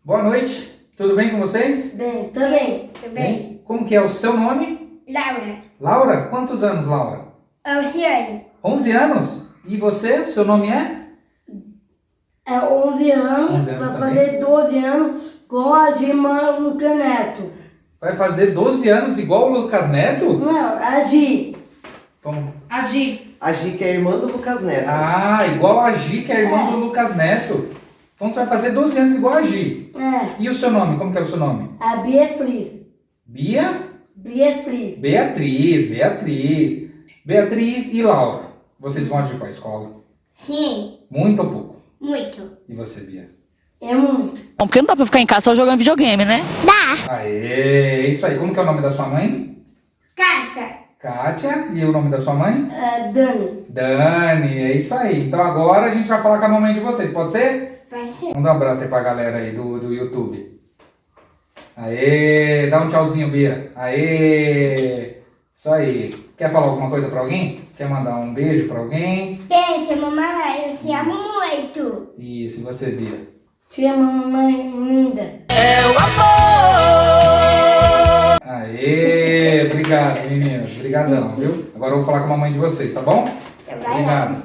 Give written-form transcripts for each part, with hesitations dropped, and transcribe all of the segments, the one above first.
Boa noite, tudo bem com vocês? Bem, também. Bem? Como que é o seu nome? Laura. Laura? Quantos anos, Laura? Alciane. 11 anos? E você? Seu nome é? É 11 anos, 11 anos vai também. fazer 12 anos com a irmã Lucas Neto. Vai fazer 12 anos igual o Lucas Neto? Não, a Gi. Como? A Gi. A Gi, que é a irmã do Lucas Neto. Ah, igual a Gi, que é a irmã do Lucas Neto. Então você vai fazer 12 anos igual a Gi. É, E o seu nome? Como que é o seu nome? a Beatriz. Bia? Beatriz. Beatriz. Beatriz e Laura. Vocês vão ir para a escola? Sim, Muito ou pouco? muito. E você, Bia? É muito. Bom, porque não dá pra ficar em casa só jogando videogame, né? Aê, é isso aí. Como que é o nome da sua mãe? Caixa. Kátia. E o nome da sua mãe? É, Dani. Dani, é isso aí. Então agora a gente vai falar com a mamãe de vocês, pode ser? Vai ser. Manda um abraço aí pra galera aí do YouTube. Aê, dá um tchauzinho, Bia. Aê, isso aí. Quer falar alguma coisa pra alguém? Quer mandar um beijo pra alguém? Pensa, mamãe, eu te amo muito. Isso, e você, Bia? Te amo, mamãe linda. Aê, obrigado, meninas. Obrigadão, viu? Agora eu vou falar com a mamãe de vocês, tá bom? Obrigado.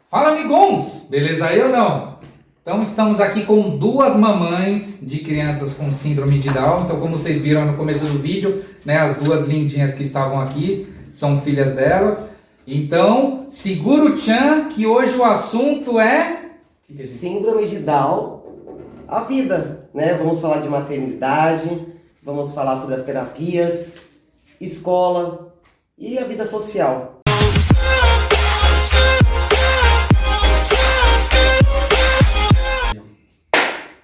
Fala, amigões! Beleza aí ou não? Então estamos aqui com duas mamães de crianças com síndrome de Down. Então, como vocês viram no começo do vídeo, né, as duas lindinhas que estavam aqui são filhas delas. Então, segura o tchan que hoje o assunto é... Síndrome de Down, a vida, né? Vamos falar de maternidade, vamos falar sobre as terapias, escola e a vida social.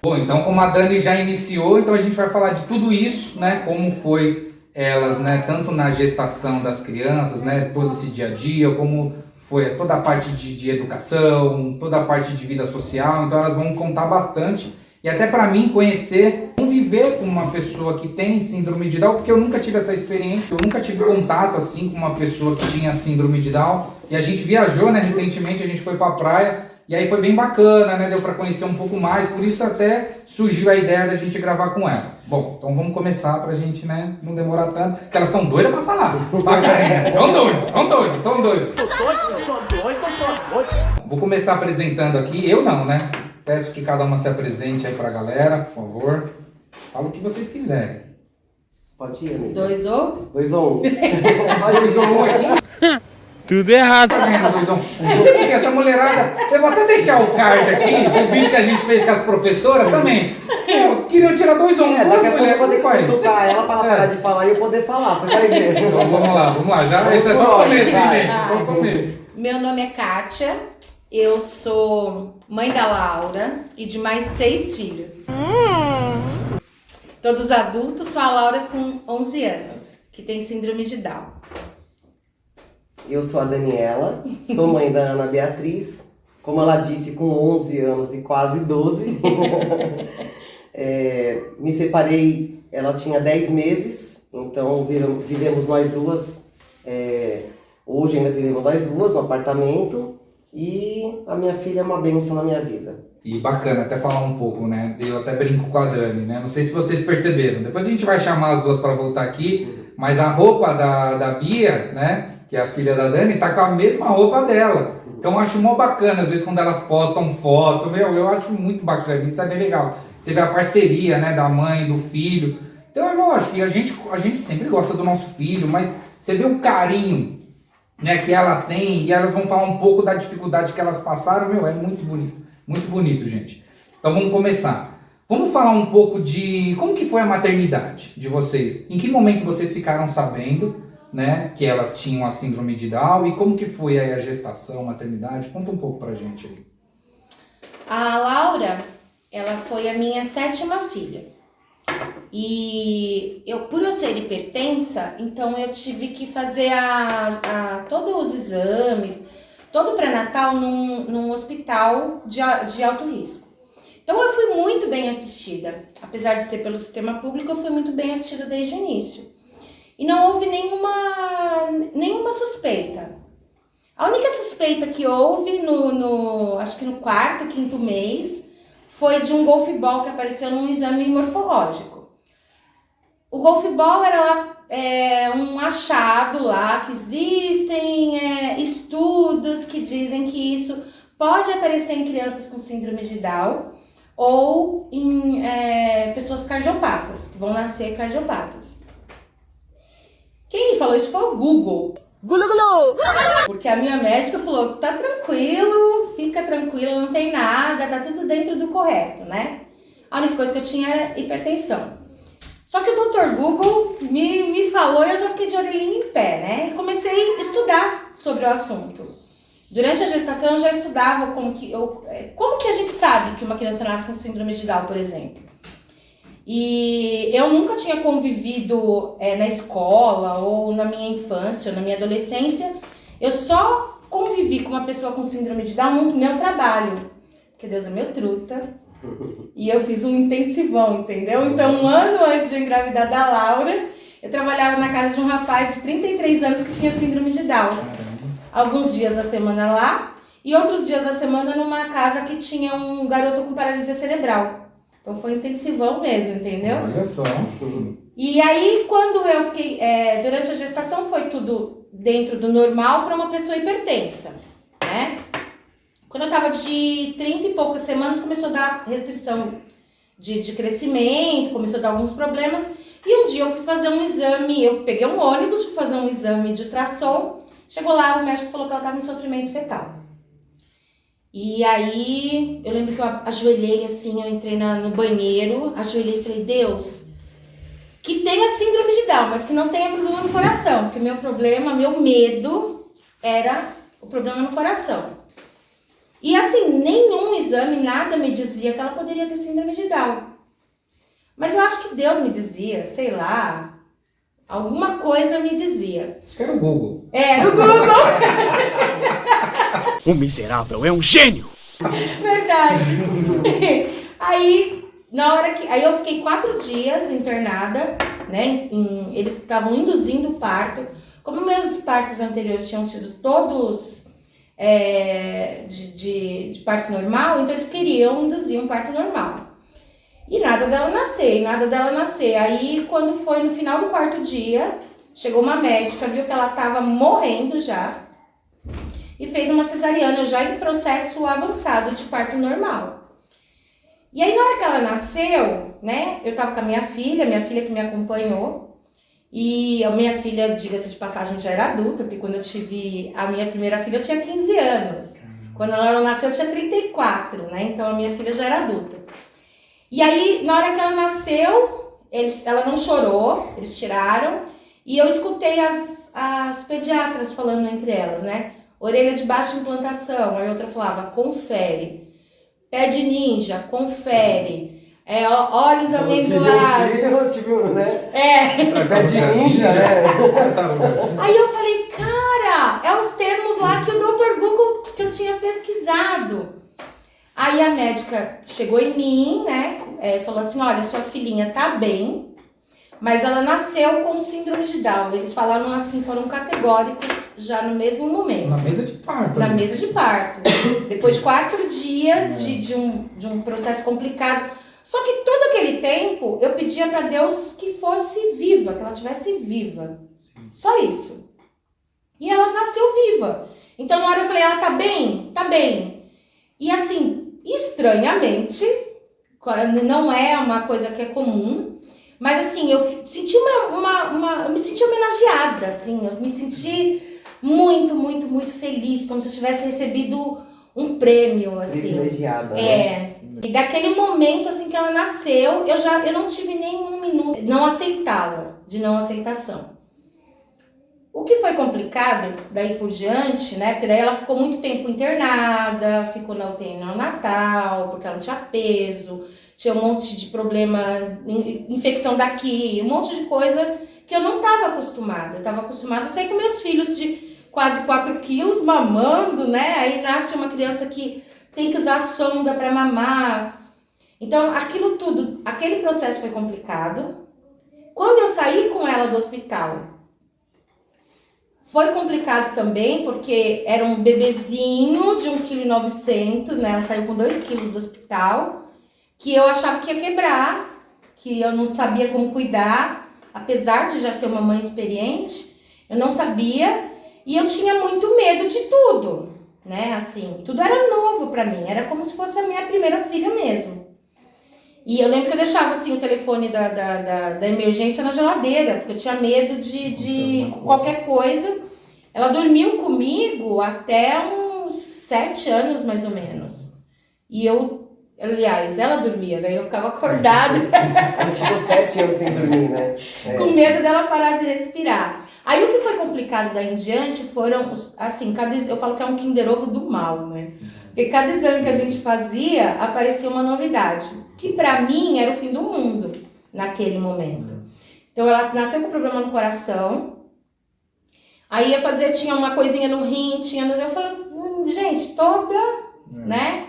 Bom, então como a Dani já iniciou, então a gente vai falar de tudo isso, né? Como foi elas, né? Tanto na gestação das crianças, né? Todo esse dia a dia, como foi toda a parte de educação, toda a parte de vida social. Então elas vão contar bastante. E até para mim conhecer, conviver com uma pessoa que tem síndrome de Down, porque eu nunca tive essa experiência, eu nunca tive contato assim com uma pessoa que tinha síndrome de Down. E a gente viajou, né? Recentemente a gente foi pra praia. E aí foi bem bacana, né? Deu pra conhecer um pouco mais, por isso até surgiu a ideia da gente gravar com elas. Bom, então vamos começar pra gente, né, não demorar tanto, porque elas estão doidas pra falar. Tão doidas. Vou começar apresentando aqui, eu não, né? Peço que cada uma se apresente aí pra galera, por favor. Fala o que vocês quiserem. Pode ir, amiga. 2 ou? 2 ou 1. Faz dois ou um aqui. Tudo errado. Tá vendo, Luizão? Não sei porque essa mulherada. Eu vou até deixar o card aqui do vídeo que a gente fez com as professoras também. Queriam tirar 2 ou 1. Daqui a pouco eu vou ter que cutucar ela para ela parar de falar e eu poder falar, você vai ver. Então vamos lá. Já, esse é só o começo, hein, gente? Só o começo. Meu nome é Kátia, eu sou mãe da Laura e de mais 6 filhos. Todos adultos, sou a Laura com 11 anos, que tem síndrome de Down. Eu sou a Daniela, sou mãe da Ana Beatriz, como ela disse, com 11 anos e quase 12. Me separei, ela tinha 10 meses, então vivemos nós duas, hoje ainda vivemos nós duas no apartamento, e a minha filha é uma bênção na minha vida. E bacana, até falar um pouco, né? Eu até brinco com a Dani, né? Não sei se vocês perceberam. Depois a gente vai chamar as duas para voltar aqui, mas a roupa da Bia, né? Que é a filha da Dani, tá com a mesma roupa dela. Então eu acho mó bacana, às vezes, quando elas postam foto, eu acho muito bacana, isso é bem legal. Você vê a parceria, né, da mãe, do filho. Então é lógico que a gente sempre gosta do nosso filho, mas você vê o carinho, né, que elas têm, e elas vão falar um pouco da dificuldade que elas passaram, é muito bonito, gente. Então vamos começar. Vamos falar um pouco de como que foi a maternidade de vocês. Em que momento vocês ficaram sabendo, né, que elas tinham a síndrome de Down, e como que foi aí a gestação, a maternidade? Conta um pouco pra gente aí. A Laura, ela foi a minha 7ª filha. E por eu ser hipertensa, então eu tive que fazer todos os exames, todo o pré-natal num hospital de alto risco. Então eu fui muito bem assistida. Apesar de ser pelo sistema público, eu fui muito bem assistida desde o início. E não houve nenhuma suspeita. A única suspeita que houve acho que no 4º, 5º mês, foi de um golfball que apareceu num exame morfológico. O golfball era lá, um achado lá, que existem estudos que dizem que isso pode aparecer em crianças com síndrome de Down ou em pessoas cardiopatas, que vão nascer cardiopatas. Quem me falou isso foi o Google. Porque a minha médica falou, tá tranquilo, fica tranquilo, não tem nada, tá tudo dentro do correto, né? A única coisa que eu tinha era hipertensão. Só que o Dr. Google me falou e eu já fiquei de orelhinha em pé, né? E comecei a estudar sobre o assunto. Durante a gestação eu já estudava como que a gente sabe que uma criança nasce com síndrome de Down, por exemplo. E eu nunca tinha convivido na escola ou na minha infância ou na minha adolescência. Eu só convivi com uma pessoa com síndrome de Down no meu trabalho. Porque Deus é meu truta. E eu fiz um intensivão, entendeu? Então, um ano antes de eu engravidar da Laura, eu trabalhava na casa de um rapaz de 33 anos que tinha síndrome de Down. Alguns dias da semana lá e outros dias da semana numa casa que tinha um garoto com paralisia cerebral. Então foi intensivão mesmo, entendeu? Olha só. E aí, quando eu fiquei, durante a gestação, foi tudo dentro do normal para uma pessoa hipertensa, né? Quando eu tava de 30 e poucas semanas, começou a dar restrição de crescimento, começou a dar alguns problemas. E um dia eu fui fazer um exame, eu peguei um ônibus, fui fazer um exame de ultrassom. Chegou lá, o médico falou que ela tava em sofrimento fetal. E aí, eu lembro que eu ajoelhei assim, eu entrei no banheiro, ajoelhei e falei, Deus, que tenha síndrome de Down, mas que não tenha problema no coração, porque meu medo era o problema no coração. E assim, nenhum exame, nada me dizia que ela poderia ter síndrome de Down. Mas eu acho que Deus me dizia, sei lá, alguma coisa me dizia. Acho que era o Google. Era o Google. O miserável é um gênio! Verdade. Aí eu fiquei 4 dias internada, né? Eles estavam induzindo o parto. Como meus partos anteriores tinham sido todos de parto normal, então eles queriam induzir um parto normal. E nada dela nascer. Aí, quando foi no final do 4º dia, chegou uma médica, viu que ela estava morrendo já e fez uma cesariana já em processo avançado de parto normal. E aí, na hora que ela nasceu, né, eu tava com a minha filha que me acompanhou. E a minha filha, diga-se de passagem, já era adulta, porque quando eu tive a minha primeira filha eu tinha 15 anos. Quando ela nasceu eu tinha 34, né, então a minha filha já era adulta. E aí, na hora que ela nasceu, ela não chorou, eles tiraram. E eu escutei as pediatras falando entre elas, né? Orelha de baixa implantação, aí outra falava, confere. Pé de ninja, confere. Olhos amendoados. Eu tive um, né? Pé de ninja, né? Aí eu falei, cara, é os termos lá que o Dr. Google, que eu tinha pesquisado. Aí a médica chegou em mim, né, falou assim, olha, sua filhinha tá bem, mas ela nasceu com síndrome de Down. Eles falaram assim, foram categóricos já no mesmo momento. Na mesa de parto. Na mesa de parto. Depois de 4 dias de um processo complicado. Só que todo aquele tempo eu pedia para Deus que fosse viva, que ela estivesse viva. Sim. Só isso. E ela nasceu viva. Então na hora eu falei, ela tá bem? Tá bem. E assim, estranhamente, não é uma coisa que é comum, mas assim, eu senti eu me senti homenageada, assim, eu me senti muito, muito, muito feliz, como se eu tivesse recebido um prêmio, assim. Privilegiada, né? E daquele momento, assim, que ela nasceu, eu não tive nenhum minuto de não aceitação. O que foi complicado daí por diante, né? Porque daí ela ficou muito tempo internada, ficou na UTI neonatal, porque ela não tinha peso, tinha um monte de problema, infecção daqui, um monte de coisa que eu não estava acostumada. Eu estava acostumada a sair com meus filhos de quase 4 quilos mamando, né? Aí nasce uma criança que tem que usar sonda para mamar. Então, aquilo tudo, aquele processo foi complicado. Quando eu saí com ela do hospital, foi complicado também, porque era um bebezinho de 1,9 kg, né? Ela saiu com 2 kg do hospital. que eu achava que ia quebrar, que eu não sabia como cuidar, apesar de já ser uma mãe experiente, eu não sabia e eu tinha muito medo de tudo, né? Assim, tudo era novo pra mim, era como se fosse a minha primeira filha mesmo. E eu lembro que eu deixava assim o telefone da emergência na geladeira, porque eu tinha medo de qualquer coisa. Ela dormiu comigo até uns 7 anos, mais ou menos. E eu, aliás, ela dormia, daí eu ficava acordada. A gente ficou 7 anos sem dormir, né? Com medo dela parar de respirar. Aí o que foi complicado daí em diante foram, assim, eu falo que é um Kinder Ovo do mal, né? Porque cada exame que a gente fazia, aparecia uma novidade. Que pra mim era o fim do mundo, naquele momento. Então ela nasceu com problema no coração. Aí ia fazer, tinha uma coisinha no rim, eu falei, gente, toda, né?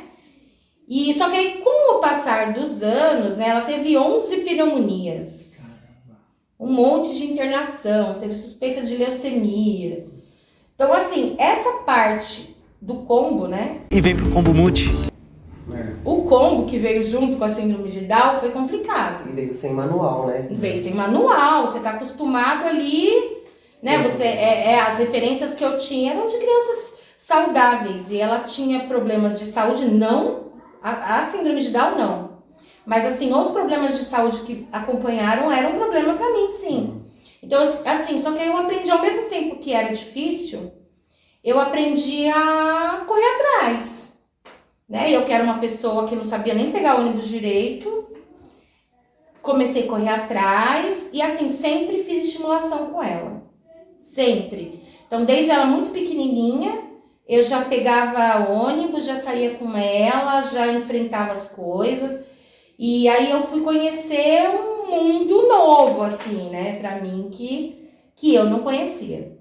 E só que aí, com o passar dos anos, né, ela teve 11 pneumonias. Um monte de internação, teve suspeita de leucemia. Então, assim, essa parte do combo, né? E vem pro combo multi. O combo que veio junto com a síndrome de Down foi complicado. E veio sem manual, né? Veio sem manual, você tá acostumado ali, né? As referências que eu tinha eram de crianças saudáveis e ela tinha problemas de saúde, não, a síndrome de Down não. Mas assim, os problemas de saúde que acompanharam eram um problema pra mim, sim. Então, assim, só que eu aprendi ao mesmo tempo que era difícil, eu aprendi a correr atrás, né? Eu que era uma pessoa que não sabia nem pegar ônibus direito, comecei a correr atrás e assim, sempre fiz estimulação com ela, sempre. Então, desde ela muito pequenininha, eu já pegava ônibus, já saía com ela, já enfrentava as coisas. E aí eu fui conhecer um mundo novo, assim, né, pra mim, que eu não conhecia.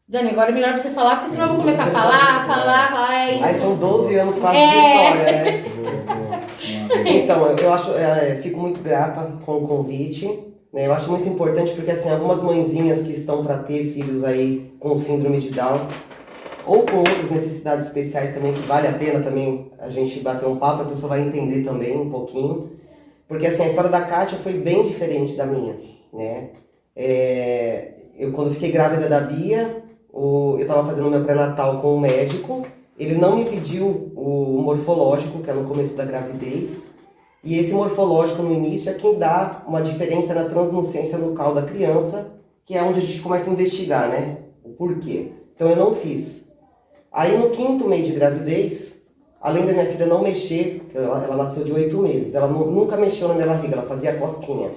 Dani, agora é melhor você falar, porque senão eu vou começar a falar. Aí são 12 anos quase de história, né? Então, eu acho, fico muito grata com o convite, né? Eu acho muito importante porque, assim, algumas mãezinhas que estão para ter filhos aí com síndrome de Down, ou com outras necessidades especiais também, que vale a pena também a gente bater um papo, a pessoa vai entender também um pouquinho. Porque assim, a história da Kátia foi bem diferente da minha, né? Eu quando fiquei grávida da Bia, eu estava fazendo meu pré-natal com o médico, ele não me pediu o morfológico, que é no começo da gravidez, e esse morfológico no início é quem dá uma diferença na translucência local da criança, que é onde a gente começa a investigar, né? O porquê. Então eu não fiz. Aí no 5º mês de gravidez, além da minha filha não mexer, ela nasceu de 8 meses, ela nunca mexeu na minha barriga, ela fazia cosquinha.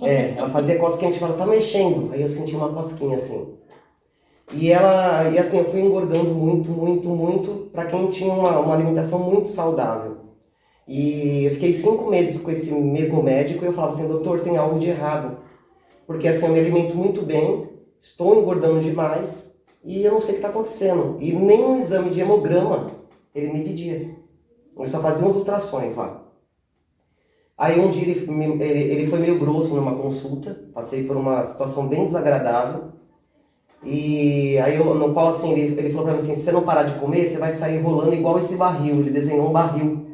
Ela fazia cosquinha, a gente falava, tá mexendo. Aí eu senti uma cosquinha assim. E assim, eu fui engordando muito, pra quem tinha uma alimentação muito saudável. E eu fiquei 5 meses com esse mesmo médico e eu falava assim, doutor, tem algo de errado. Porque assim, eu me alimento muito bem, estou engordando demais e eu não sei o que está acontecendo. E nem um exame de hemograma ele me pedia. Eu só fazia uns ultrassons lá. Aí um dia ele foi meio grosso numa consulta, passei por uma situação bem desagradável. E aí no qual assim, ele falou para mim assim, se você não parar de comer, você vai sair rolando igual esse barril. Ele desenhou um barril,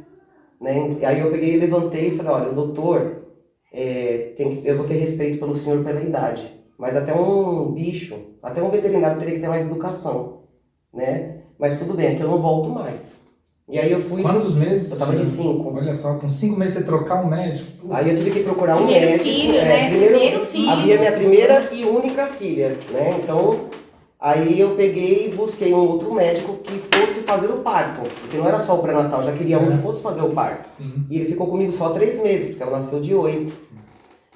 né? Aí eu peguei e levantei e falei, olha, doutor, eu vou ter respeito pelo senhor pela idade. Mas até um bicho, até um veterinário teria que ter mais educação, né? Mas tudo bem, aqui eu não volto mais. E aí eu fui... Quantos meses? Eu tava de 5. Olha só, com 5 meses você trocar um médico. Aí eu tive que procurar um Primeiro médico. filho, né? Primeiro filho. A Bia é minha primeira e única filha, né? Então, aí eu peguei e busquei um outro médico que fosse fazer o parto. Porque não era só o pré-natal, já queria um que fosse fazer o parto. Sim. E ele ficou comigo só 3 meses, porque ela nasceu de 8.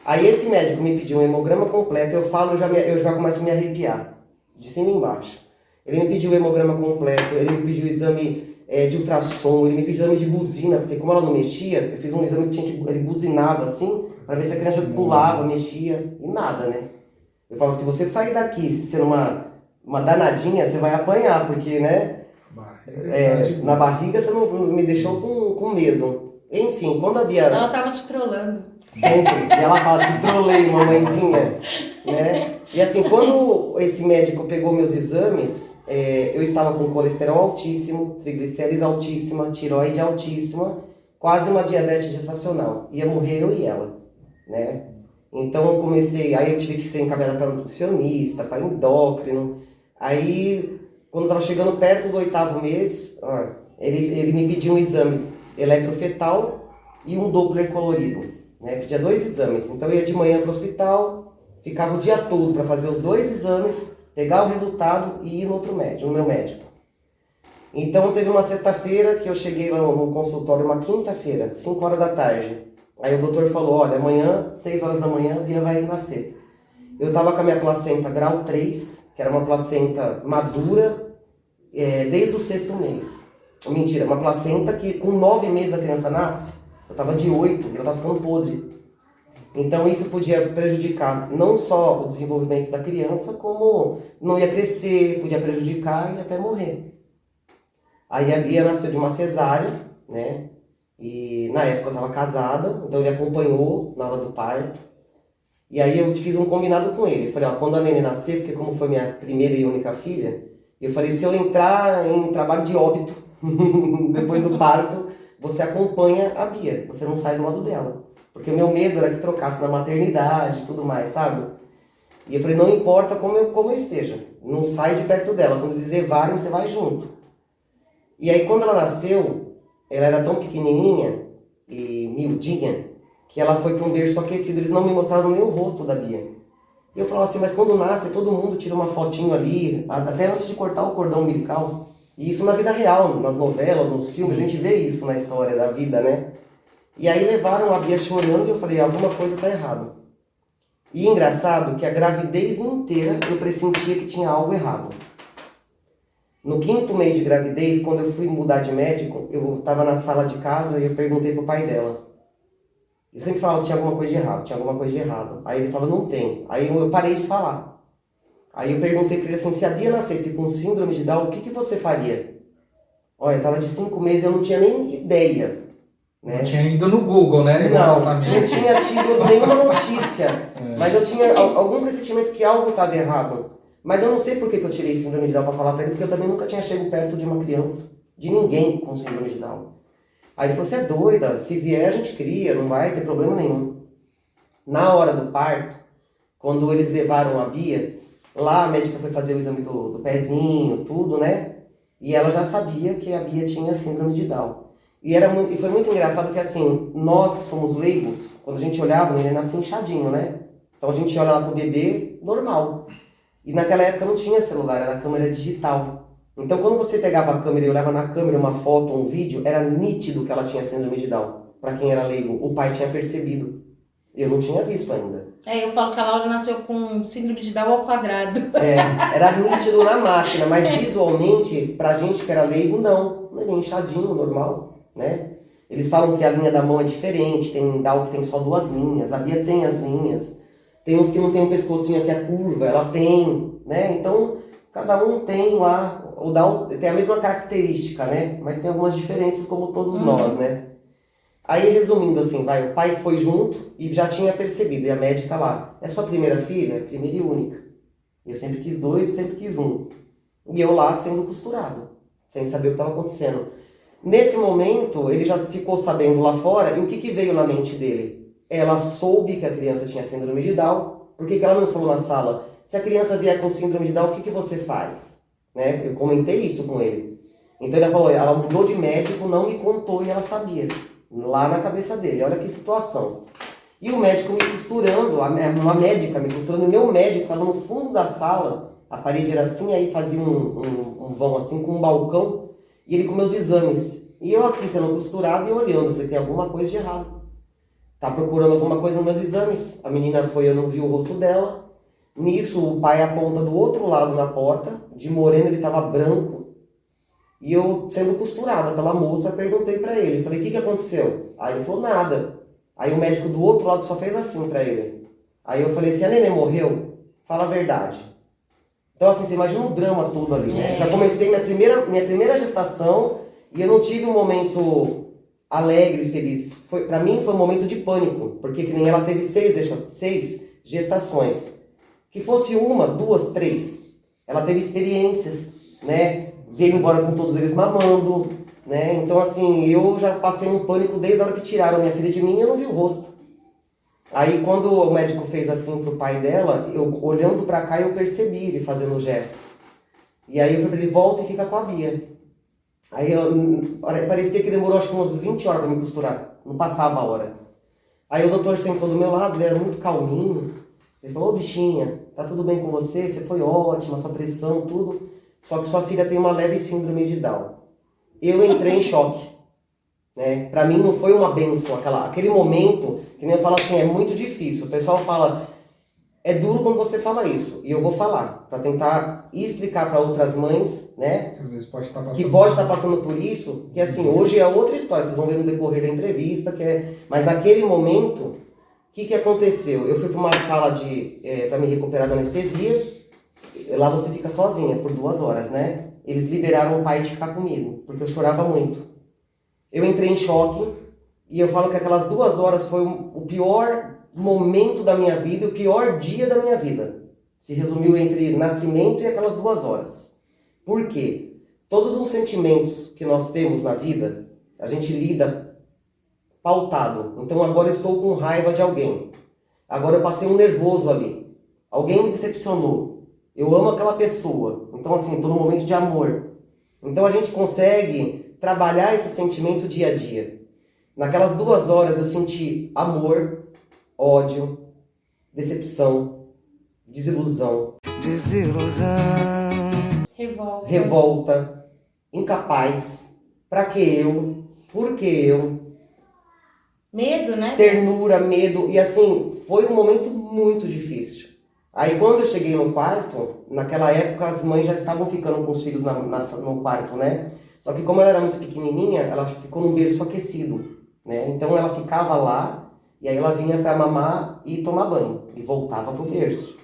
Aí esse médico me pediu um hemograma completo, eu já começo a me arrepiar, de cima e embaixo. Ele me pediu o hemograma completo, ele me pediu o exame de ultrassom, ele me pediu exame de buzina, porque como ela não mexia, eu fiz um exame que ele buzinava assim, para ver se a criança pulava, mexia, e nada, né? Eu falo, se você sair daqui sendo uma danadinha, você vai apanhar, porque, né? Na barriga você não me deixou com medo. Enfim, quando a Bia... Ela tava te trollando. Sempre. E ela fala, te trolei, mamãezinha. Né? E assim, quando esse médico pegou meus exames, eu estava com colesterol altíssimo, triglicérides altíssima, tireoide altíssima, quase uma diabetes gestacional. Ia morrer eu e ela, né? Então eu comecei, aí eu tive que ser encaminhada para nutricionista, para endócrino. Aí, quando estava chegando perto do 8º mês, ele me pediu um exame eletrofetal e um Doppler colorido, né? Pedia 2 exames. Então eu ia de manhã para o hospital, ficava o dia todo para fazer os 2 exames, pegar o resultado e ir no meu médico. Então teve uma sexta-feira que eu cheguei lá no consultório, uma quinta-feira, 5 horas da tarde. Aí o doutor falou, olha, amanhã, 6 horas da manhã, a Bia vai nascer. Eu estava com a minha placenta grau 3, que era uma placenta madura, desde o 6º mês. Mentira, uma placenta que com 9 meses a criança nasce. Eu estava de 8, e ela estava ficando podre. Então isso podia prejudicar não só o desenvolvimento da criança, como não ia crescer, podia prejudicar e até morrer. Aí a Bia nasceu de uma cesárea, né? E na época eu estava casada, então ele acompanhou na hora do parto. E aí eu fiz um combinado com ele. Eu falei, quando a neném nascer, porque como foi minha primeira e única filha, eu falei, se eu entrar em trabalho de óbito depois do parto, você acompanha a Bia, você não sai do lado dela. Porque o meu medo era que trocasse na maternidade e tudo mais, sabe? E eu falei, não importa como eu esteja, não sai de perto dela. Quando eles levarem, você vai junto. E aí quando ela nasceu, ela era tão pequenininha e miudinha, que ela foi para um berço aquecido, eles não me mostraram nem o rosto da Bia. E eu falava assim, mas quando nasce, todo mundo tira uma fotinho ali, até antes de cortar o cordão umbilical. E isso na vida real, nas novelas, nos filmes, a gente vê isso na história da vida, né? E aí levaram a Bia chorando e eu falei, alguma coisa tá errada. E engraçado que a gravidez inteira eu pressentia que tinha algo errado. No 5º mês de gravidez, quando eu fui mudar de médico, eu estava na sala de casa e eu perguntei pro pai dela. Eu sempre falava que tinha alguma coisa de errado, tinha alguma coisa de errado. Aí ele falou, não tem. Aí eu parei de falar. Aí eu perguntei para ele assim, se a Bia nascesse com síndrome de Down, o que você faria? Olha, eu estava de 5 meses e eu não tinha nem ideia. Né? Não tinha ido no Google, né? Não tinha tido nenhuma notícia. Mas eu tinha algum pressentimento que algo estava errado. Mas eu não sei por que eu tirei síndrome de Down para falar para ele, porque eu também nunca tinha chegado perto de uma criança, de ninguém com síndrome de Down. Aí ele falou, você é doida, se vier a gente cria, não vai ter problema nenhum. Na hora do parto, quando eles levaram a Bia, lá a médica foi fazer o exame do pezinho, tudo, né? E ela já sabia que a Bia tinha síndrome de Down. E foi muito engraçado que assim, nós que somos leigos, quando a gente olhava, ele nascia inchadinho, né? Então a gente olha lá pro bebê, normal. E naquela época não tinha celular, era câmera digital. Então quando você pegava a câmera e olhava na câmera uma foto ou um vídeo, era nítido que ela tinha síndrome de Down. Para quem era leigo, o pai tinha percebido. Eu não tinha visto ainda. Eu falo que a Laura nasceu com síndrome de Down ao quadrado. Era nítido na máquina, mas visualmente, pra gente que era leigo, não. Ele é inchadinho, normal, né? Eles falam que a linha da mão é diferente, tem Down que tem só 2 linhas, a Bia tem as linhas. Tem uns que não tem um pescocinho que é curva, ela tem, né? Então, cada um tem lá, o Down tem a mesma característica, né? Mas tem algumas diferenças como todos nós, né? Aí, resumindo assim, o pai foi junto e já tinha percebido, e a médica lá, é sua primeira filha? É primeira e única. Eu sempre quis 2 e sempre quis 1. E eu lá sendo costurado, sem saber o que estava acontecendo. Nesse momento, ele já ficou sabendo lá fora, e o que veio na mente dele? Ela soube que a criança tinha síndrome de Down. Por que ela não falou na sala? Se a criança vier com síndrome de Down, o que você faz? Né? Eu comentei isso com ele. Então ele falou, ela mudou de médico, não me contou e ela sabia. Lá na cabeça dele, olha que situação. E o médico me costurando, uma médica me costurando, e meu médico estava no fundo da sala, a parede era assim, aí fazia um vão assim com um balcão, e ele com meus exames. E eu aqui sendo costurado e olhando, eu falei, tem alguma coisa de errado. Tá procurando alguma coisa nos meus exames. A menina foi, eu não vi o rosto dela. Nisso, o pai aponta do outro lado na porta. De moreno, ele estava branco. E eu, sendo costurada pela moça, perguntei pra ele. Falei, o que aconteceu? Aí ele falou, nada. Aí o médico do outro lado só fez assim pra ele. Aí eu falei, se a neném morreu, fala a verdade. Então assim, você imagina o drama todo ali, né? Já comecei minha primeira gestação e eu não tive um momento alegre e feliz. Pra mim foi um momento de pânico, porque que nem ela teve 6 gestações. Que fosse 1, 2, 3. Ela teve experiências. né? Veio embora com todos eles mamando, né? Então, assim, eu já passei um pânico desde a hora que tiraram minha filha de mim e eu não vi o rosto. Aí, quando o médico fez assim pro pai dela, eu olhando pra cá, eu percebi ele fazendo o gesto. E aí eu falei pra ele, volta e fica com a Bia. Aí parecia que demorou acho que umas 20 horas pra me costurar, não passava a hora. Aí o doutor sentou do meu lado, ele era muito calminho. Ele falou, ô bichinha, tá tudo bem com você? Você foi ótima, sua pressão, tudo. Só que sua filha tem uma leve síndrome de Down. Eu entrei em choque. Né? Pra mim não foi uma bênção, aquele momento, que nem eu falo assim, é muito difícil. O pessoal fala, é duro quando você fala isso. E eu vou falar, pra tentar explicar pra outras mães, né? Às vezes pode estar Que pode estar passando por isso, que assim, hoje é outra história, vocês vão ver no decorrer da entrevista, mas naquele momento, o que aconteceu? Eu fui para uma sala para me recuperar da anestesia, lá você fica sozinha por 2 horas, né? Eles liberaram o pai de ficar comigo, porque eu chorava muito. Eu entrei em choque, e eu falo que aquelas 2 horas foi o pior momento da minha vida, o pior dia da minha vida. Se resumiu entre nascimento e aquelas 2 horas. Por quê? Todos os sentimentos que nós temos na vida, a gente lida pautado. Então agora eu estou com raiva de alguém. Agora eu passei um nervoso ali. Alguém me decepcionou. Eu amo aquela pessoa. Então assim, estou num momento de amor. Então a gente consegue trabalhar esse sentimento dia a dia. Naquelas 2 horas eu senti amor, ódio, decepção, desilusão. Revolta, incapaz, pra que eu, por que eu, Medo, né? ternura, medo, e assim, foi um momento muito difícil. Aí quando eu cheguei no quarto, naquela época as mães já estavam ficando com os filhos no quarto, né? Só que como ela era muito pequenininha, ela ficou num berço aquecido, né? Então ela ficava lá, e aí ela vinha pra mamar e tomar banho, e voltava pro berço.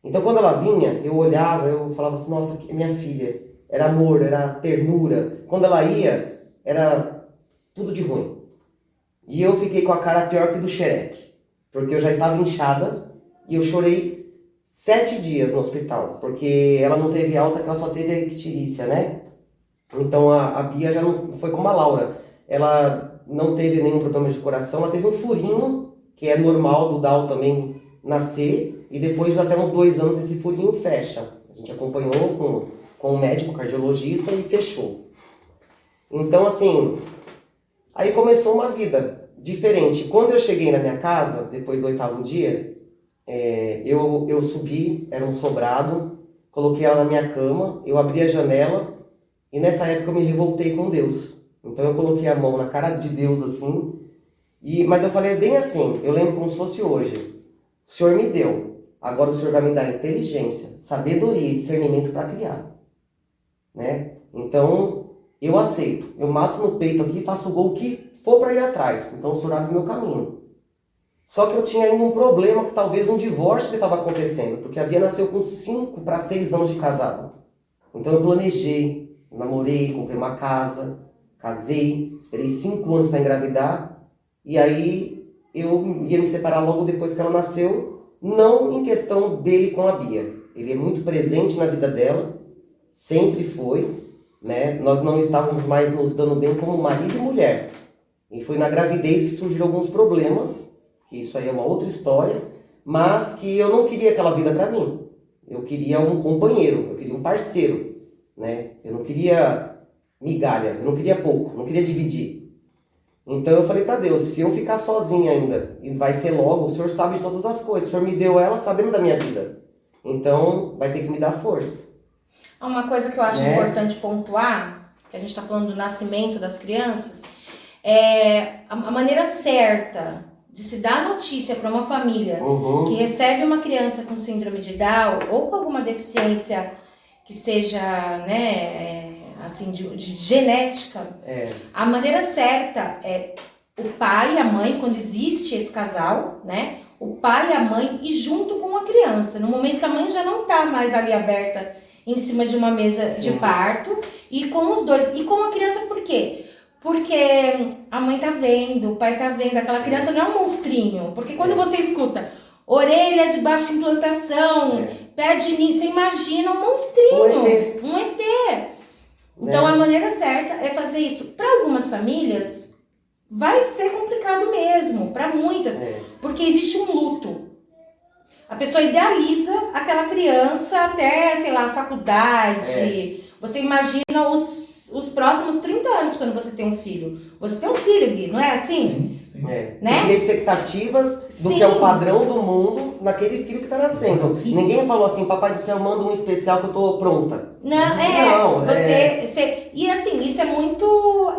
Então quando ela vinha, eu olhava, eu falava assim, nossa, que minha filha, era amor, era ternura. Quando ela ia, era tudo de ruim. E eu fiquei com a cara pior que do Shrek, porque eu já estava inchada e eu chorei 7 dias no hospital, porque ela não teve alta, que ela só teve a icterícia, né? Então a Bia já não foi como a Laura, ela não teve nenhum problema de coração, ela teve um furinho, que é normal do Down também nascer, e depois de até uns 2 anos esse furinho fecha. A gente acompanhou com o médico cardiologista e fechou. Então assim, aí começou uma vida diferente. Quando eu cheguei na minha casa, depois do 8º dia, eu subi, era um sobrado, coloquei ela na minha cama, eu abri a janela, e nessa época eu me revoltei com Deus. Então eu coloquei a mão na cara de Deus assim, mas eu falei bem assim, eu lembro como se fosse hoje. O Senhor me deu, agora o Senhor vai me dar inteligência, sabedoria e discernimento para criar. Né? Então eu aceito, eu mato no peito aqui, faço o gol que for para ir atrás. Então o Senhor abre o meu caminho. Só que eu tinha ainda um problema, que talvez um divórcio que estava acontecendo, porque a Bia nasceu com 5 para 6 anos de casado. Então eu planejei, namorei, comprei uma casa, casei, esperei 5 anos para engravidar, e aí eu ia me separar logo depois que ela nasceu, não em questão dele com a Bia. Ele é muito presente na vida dela, sempre foi, né? Nós não estávamos mais nos dando bem como marido e mulher. E foi na gravidez que surgiram alguns problemas, que isso aí é uma outra história, mas que eu não queria aquela vida para mim. Eu queria um companheiro, eu queria um parceiro, né? Eu não queria migalha, eu não queria pouco, não queria dividir. Então eu falei para Deus, se eu ficar sozinha ainda, e vai ser logo, o Senhor sabe de todas as coisas, o Senhor me deu ela sabendo da minha vida. Então vai ter que me dar força. Uma coisa que eu acho importante pontuar, que a gente está falando do nascimento das crianças, é a maneira certa de se dar notícia para uma família que recebe uma criança com síndrome de Down ou com alguma deficiência que seja, né, assim, de genética. A maneira certa é o pai e a mãe, quando existe esse casal, né, o pai e a mãe ir junto com a criança, no momento que a mãe já não está mais ali aberta em cima de uma mesa de parto, e com os dois, e com a criança. Por quê? Porque a mãe tá vendo, o pai tá vendo, aquela criança não é um monstrinho, porque quando você escuta, orelha de baixa implantação, pé de ninho. Você imagina um monstrinho, um ET. Então a maneira certa é fazer isso. Para algumas famílias vai ser complicado mesmo, para muitas, porque existe um luto. A pessoa idealiza aquela criança até, sei lá, a faculdade. Você imagina os próximos 30 anos quando você tem um filho. Você tem um filho, Gui, não é assim? Sim. Né? Você cria expectativas do que é o padrão do mundo naquele filho que tá nascendo. Ninguém falou assim, papai do céu, manda um especial que eu tô pronta. Não, você... E assim, isso é muito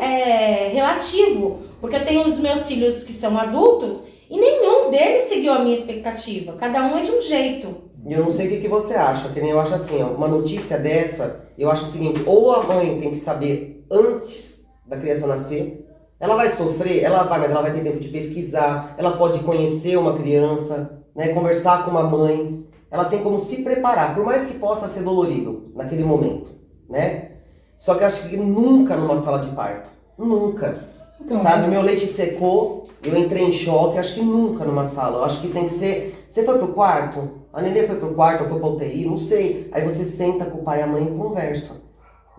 relativo. Porque eu tenho os meus filhos que são adultos e nenhum deles seguiu a minha expectativa. Cada um é de um jeito. E eu não sei o que você acha, que nem eu acho assim, ó, uma notícia dessa, eu acho o seguinte, ou a mãe tem que saber antes da criança nascer, ela vai sofrer, mas ela vai ter tempo de pesquisar, ela pode conhecer uma criança, né, conversar com uma mãe, ela tem como se preparar, por mais que possa ser dolorido naquele momento, né? Só que eu acho que nunca numa sala de parto, nunca. Então, sabe, meu leite secou, eu entrei em choque, acho que nunca numa sala, eu acho que tem que ser... Você foi pro quarto? A nenê foi pro quarto ou foi pra UTI? Não sei. Aí você senta com o pai e a mãe e conversa.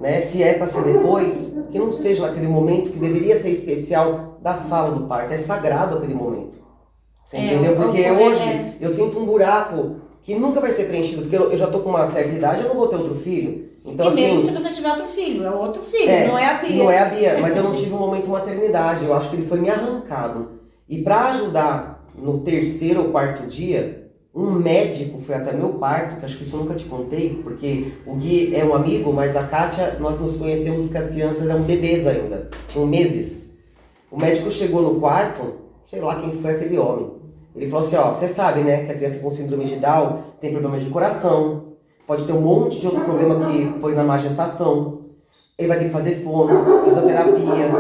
Né? Se é pra ser depois, que não seja naquele momento que deveria ser especial da sala do parto. É sagrado aquele momento. Você entendeu? Porque hoje eu sinto um buraco que nunca vai ser preenchido. Porque eu já tô com uma certa idade, eu não vou ter outro filho. Então, e mesmo assim, se você tiver outro filho, é outro filho, não é a Bia. Não é a Bia, mas eu não tive um momento maternidade. Eu acho que ele foi me arrancado. E pra ajudar no terceiro ou quarto dia, um médico foi até meu quarto, que acho que isso eu nunca te contei, porque o Gui é um amigo, mas a Kátia, nós nos conhecemos que as crianças eram bebês ainda, tinham meses. O médico chegou no quarto, sei lá quem foi aquele homem. Ele falou assim, ó, você sabe, né, que a criança com síndrome de Down tem problema de coração, pode ter um monte de outro problema que foi na má gestação, ele vai ter que fazer fono, fisioterapia.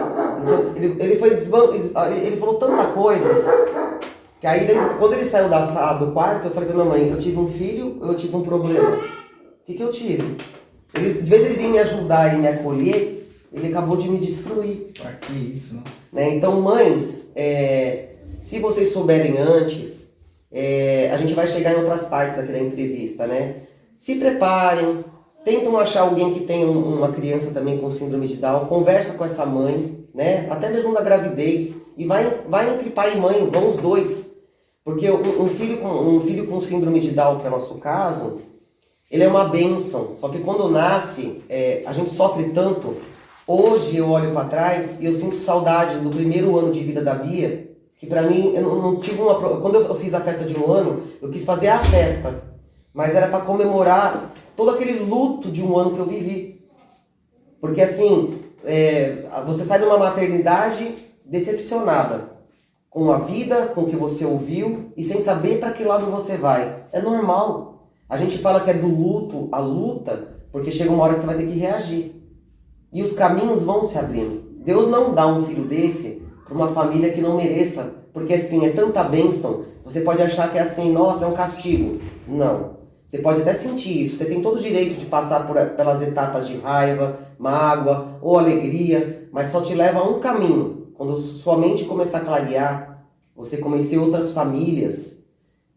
Ele falou tanta coisa, que aí quando ele saiu da sala do quarto, eu falei pra minha mãe, eu tive um filho, eu tive um problema. O que eu tive? De vez ele vinha me ajudar e me acolher, ele acabou de me destruir. Pra que isso, né? Então, mães, se vocês souberem antes, a gente vai chegar em outras partes aqui da entrevista, né? Se preparem, tentam achar alguém que tenha uma criança também com síndrome de Down, conversa com essa mãe, né? Até mesmo na gravidez, e vai entre pai e mãe, vão os dois. Porque um filho com síndrome de Down, que é o nosso caso, ele é uma bênção. Só que quando nasce, a gente sofre tanto. Hoje eu olho para trás e eu sinto saudade do primeiro ano de vida da Bia, que pra mim, eu não tive uma... Quando eu fiz a festa de 1 ano, eu quis fazer a festa, mas era para comemorar todo aquele luto de 1 ano que eu vivi. Porque assim, você sai de uma maternidade decepcionada, com a vida, com o que você ouviu e sem saber para que lado você vai. É normal. A gente fala que é do luto a luta, porque chega uma hora que você vai ter que reagir. E os caminhos vão se abrindo. Deus não dá um filho desse para uma família que não mereça, porque assim, é tanta bênção, você pode achar que é assim, nossa, é um castigo. Não. Você pode até sentir isso, você tem todo o direito de passar pelas etapas de raiva, mágoa ou alegria, mas só te leva a um caminho. Quando sua mente começar a clarear, você conhecer outras famílias,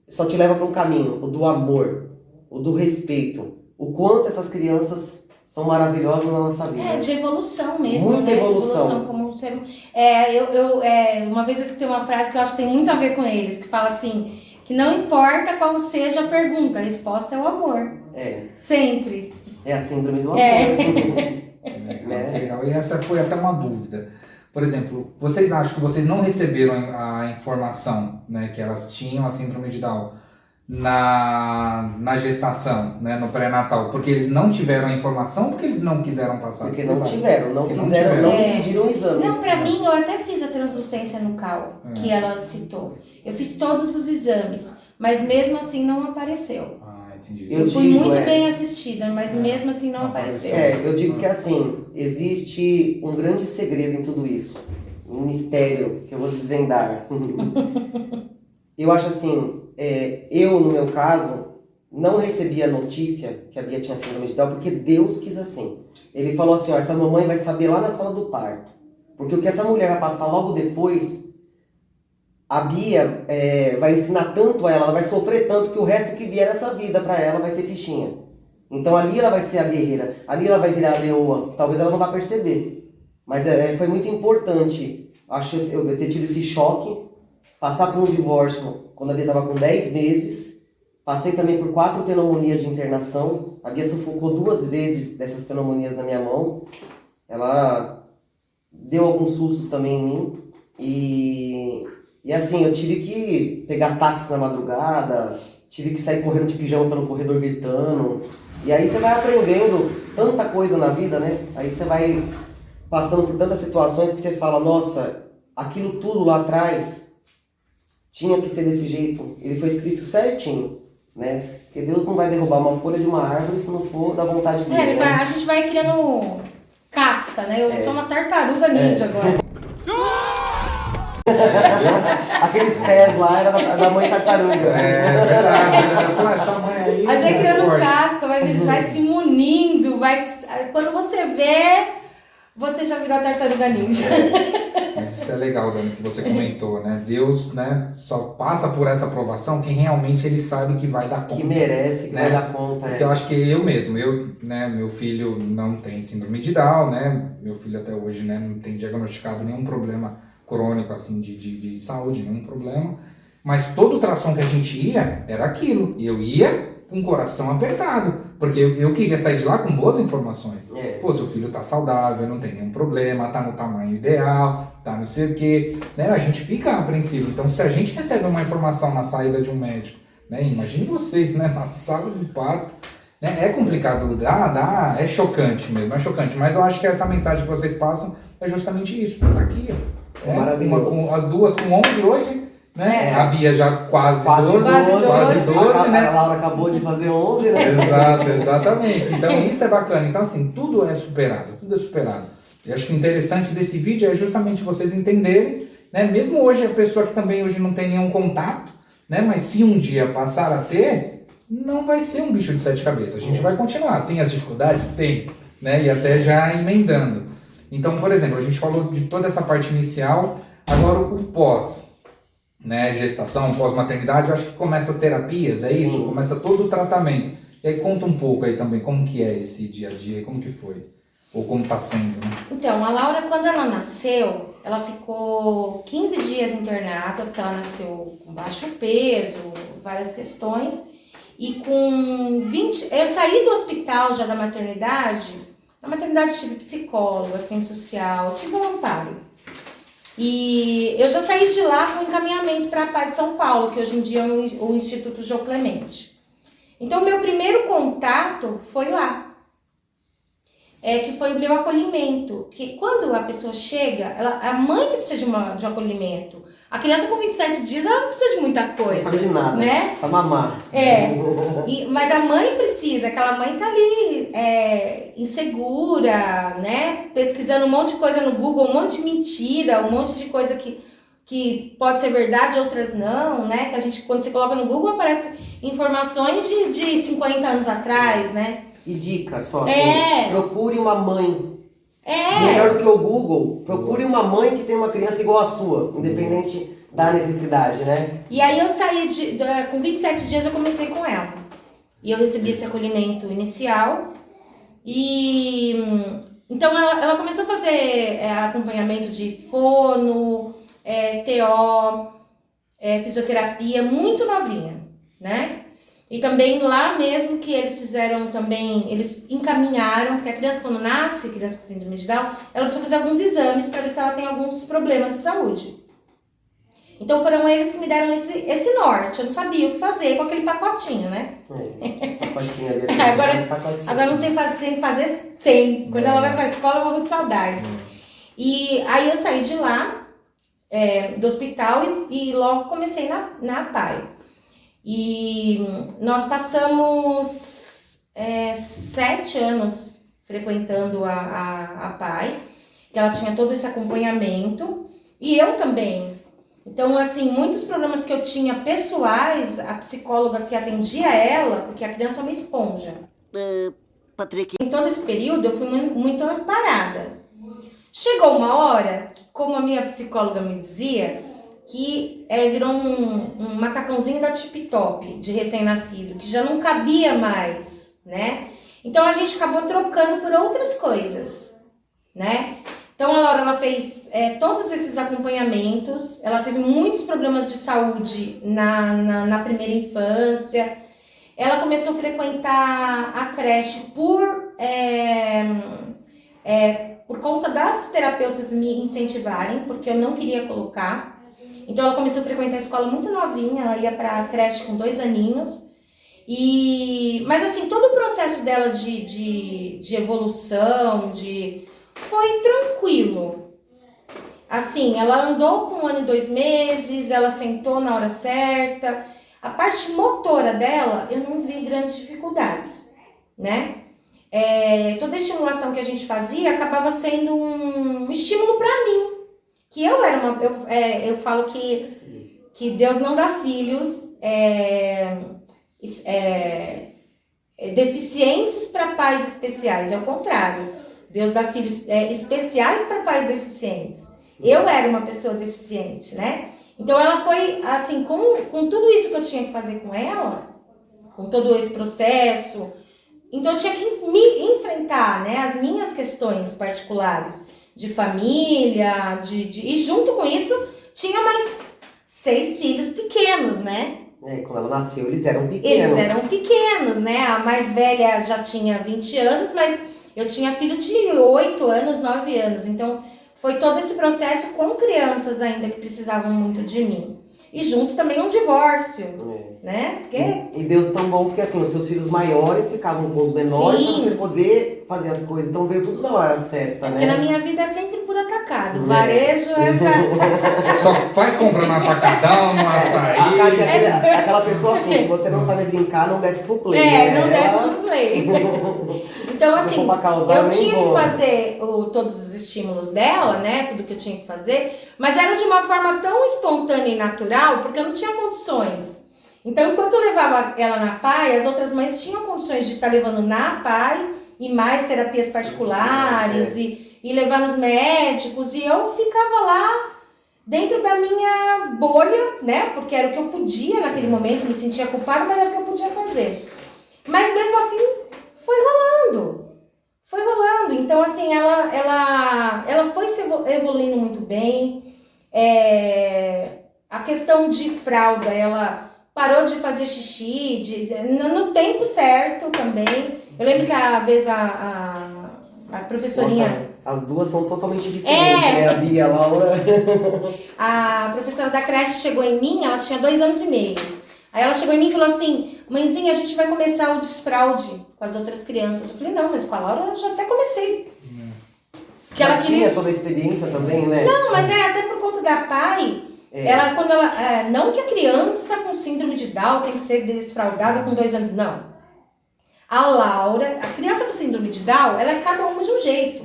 só te leva para um caminho, o do amor, o do respeito. O quanto essas crianças são maravilhosas na nossa vida. De evolução mesmo. Muita evolução. Como um ser... uma vez eu escutei uma frase que eu acho que tem muito a ver com eles, que fala assim, que não importa qual seja a pergunta, a resposta é o amor. Sempre. É a síndrome do amor. Legal. E essa foi até uma dúvida. Por exemplo, vocês acham que vocês não receberam a informação, né, que elas tinham a síndrome de Down na gestação, né, no pré-natal, porque eles não tiveram a informação ou porque eles não quiseram passar? Porque não tiveram, não pediram o exame. Não, pra mim, eu até fiz a translucência nucal, que ela citou. Eu fiz todos os exames, mas mesmo assim não apareceu. Entendi. Eu fui muito bem assistida, mas mesmo assim não apareceu. Eu digo que assim, existe um grande segredo em tudo isso. Um mistério que eu vou desvendar. Eu acho assim, eu no meu caso, não recebi a notícia que a Bia tinha síndrome de Down porque Deus quis assim. Ele falou assim, ó, essa mamãe vai saber lá na sala do parto. Porque o que essa mulher vai passar logo depois, a Bia vai ensinar tanto a ela vai sofrer tanto que o resto que vier nessa vida pra ela vai ser fichinha. Então ali ela vai ser a guerreira, ali ela vai virar a leoa, talvez ela não vá perceber. Mas foi muito importante, acho eu ter tido esse choque, passar por um divórcio quando a Bia estava com 10 meses, passei também por 4 pneumonias de internação, a Bia sufocou 2 vezes dessas pneumonias na minha mão, ela deu alguns sustos também em mim, e assim, eu tive que pegar táxi na madrugada, tive que sair correndo de pijama pelo corredor gritando, e aí você vai aprendendo tanta coisa na vida, né? Aí você vai passando por tantas situações que você fala, nossa, aquilo tudo lá atrás tinha que ser desse jeito, ele foi escrito certinho, né? Porque Deus não vai derrubar uma folha de uma árvore se não for da vontade dele. Né? A gente vai criando casca, né? Eu sou uma tartaruga ninja agora. Aqueles pés lá era da mãe tartaruga. É verdade. Essa mãe aí. A gente vai criando forte. casca, vai se munindo, quando você vê, você já virou a tartaruga ninja. Mas isso é legal, Dani, que você comentou, né? Deus, né, só passa por essa aprovação quem realmente ele sabe que vai dar conta. Que merece, que né? vai dar conta. Porque eu acho que eu mesmo, né, meu filho não tem síndrome de Down, né? Meu filho até hoje, né, não tem diagnosticado nenhum problema crônico, assim, de saúde, nenhum problema. Mas todo o ultrassom que a gente ia, era aquilo. Eu ia com o coração apertado, porque eu queria sair de lá com boas informações. Pô, seu filho tá saudável, não tem nenhum problema, tá no tamanho ideal, tá não sei o quê, né? A gente fica apreensivo. Então, se a gente recebe uma informação na saída de um médico, né? Imagine vocês, né? Na sala do parto, né? É complicado, é chocante mesmo, é chocante. Mas eu acho que essa mensagem que vocês passam é justamente isso, tá aqui, ó. Maravilhoso. As duas com 11 hoje, né? É. A Bia já quase 12, né? A Laura acabou de fazer 11, né? Exato, exatamente. Então isso é bacana. Então assim, tudo é superado. Eu acho que o interessante desse vídeo é justamente vocês entenderem, né? Mesmo hoje a pessoa que também hoje não tem nenhum contato, né? Mas se um dia passar a ter, não vai ser um bicho de 7 cabeças. A gente vai continuar. Tem as dificuldades? Tem, né? E até já emendando. Então, por exemplo, a gente falou de toda essa parte inicial, agora o pós, né, gestação, pós-maternidade, eu acho que começa as terapias, é isso? Sim. Começa todo o tratamento. E aí conta um pouco aí também, como que é esse dia a dia, como que foi? Ou como tá sendo, né? Então, a Laura, quando ela nasceu, ela ficou 15 dias internada, porque ela nasceu com baixo peso, várias questões. E com 20... Eu saí do hospital já da maternidade. Na maternidade tive psicólogo, assistente social, tive um amparo. E eu já saí de lá com encaminhamento para a PAI de São Paulo, que hoje em dia é o Instituto Jô Clemente. Então, o meu primeiro contato foi lá. Que foi o meu acolhimento. Que quando a pessoa chega, a mãe que precisa de um acolhimento. A criança com 27 dias, ela não precisa de muita coisa. Não sabe de nada, né? Precisa mamar. Mas a mãe precisa, aquela mãe tá ali insegura, né? Pesquisando um monte de coisa no Google, um monte de mentira, um monte de coisa que pode ser verdade, outras não, né? Que a gente, quando você coloca no Google, aparece informações de 50 anos atrás, né? E dica só, assim, procure uma mãe. Melhor do que o Google, procure uma mãe que tem uma criança igual a sua, independente da necessidade, né? E aí eu saí com 27 dias eu comecei com ela. E eu recebi esse acolhimento inicial. E então ela começou a fazer acompanhamento de fono, TO, fisioterapia, muito novinha, né? E também lá mesmo que eles fizeram também, eles encaminharam, porque a criança quando nasce, criança com síndrome de Down, ela precisa fazer alguns exames para ver se ela tem alguns problemas de saúde. Então foram eles que me deram esse norte, eu não sabia o que fazer com aquele pacotinho, né? Pacotinho ali. Agora não sei fazer 100, quando ela vai pra escola eu morro de saudade. E aí eu saí de lá, do hospital e logo comecei na PAI. E nós passamos 7 anos frequentando a PAI, que ela tinha todo esse acompanhamento, e eu também. Então, assim, muitos problemas que eu tinha pessoais, a psicóloga que atendia ela, porque a criança é uma esponja. Patrick. Em todo esse período, eu fui muito amparada. Chegou uma hora, como a minha psicóloga me dizia, que virou um macacãozinho da Tip Top, de recém-nascido, que já não cabia mais, né? Então a gente acabou trocando por outras coisas, né? Então a Laura, ela fez todos esses acompanhamentos, ela teve muitos problemas de saúde na primeira infância, ela começou a frequentar a creche por conta das terapeutas me incentivarem, porque eu não queria colocar. Então ela começou a frequentar a escola muito novinha, ela ia para a creche com 2 aninhos. Mas assim, todo o processo dela de evolução, foi tranquilo. Assim, ela andou com 1 ano e 2 meses, ela sentou na hora certa. A parte motora dela, eu não vi grandes dificuldades, né? Toda a estimulação que a gente fazia acabava sendo um estímulo para mim. Que eu falo que Deus não dá filhos deficientes para pais especiais, é o contrário. Deus dá filhos especiais para pais deficientes. Eu era uma pessoa deficiente, né? Então ela foi, assim, com tudo isso que eu tinha que fazer com ela, com todo esse processo, então eu tinha que me enfrentar, né, as minhas questões particulares de família, e junto com isso tinha mais 6 filhos pequenos, né? Quando ela nasceu, eles eram pequenos. Eles eram pequenos, né? A mais velha já tinha 20 anos, mas eu tinha filho de 8 anos, 9 anos. Então, foi todo esse processo com crianças ainda que precisavam muito de mim. E junto também um divórcio, né? E Deus tão bom, porque assim, os seus filhos maiores ficavam com os menores para você poder fazer as coisas. Então veio tudo na hora certa, né? Porque na minha vida é sempre por atacado. Varejo pra... Só faz comprar no atacadão, no açaí. A Kátia é aquela pessoa assim, se você não sabe brincar, não desce pro play. Não desce pro play. Então, assim, eu tinha que fazer todos os estímulos dela, né? Tudo que eu tinha que fazer. Mas era de uma forma tão espontânea e natural, porque eu não tinha condições. Então, enquanto eu levava ela na PAI, as outras mães tinham condições de estar levando na PAI e mais terapias particulares e levar nos médicos. E eu ficava lá dentro da minha bolha, né? Porque era o que eu podia naquele momento, me sentia culpada, mas era o que eu podia fazer. Mas mesmo assim, foi rolando. Então, assim, ela foi se evoluindo muito bem. A questão de fralda, ela parou de fazer xixi no tempo certo também. Eu lembro que a vez a professorinha... Nossa, as duas são totalmente diferentes, né? A Bia e a Laura. A professora da creche chegou em mim, ela tinha 2 anos e meio. Aí ela chegou em mim e falou assim: mãezinha, a gente vai começar o desfraude com as outras crianças. Eu falei: não, mas com a Laura eu já até comecei. Que ela tinha toda a experiência também, né? Não, mas até por conta da PAI, não que a criança com síndrome de Down tem que ser desfraudada com 2 anos, não. A Laura, a criança com síndrome de Down, ela é cada uma de um jeito.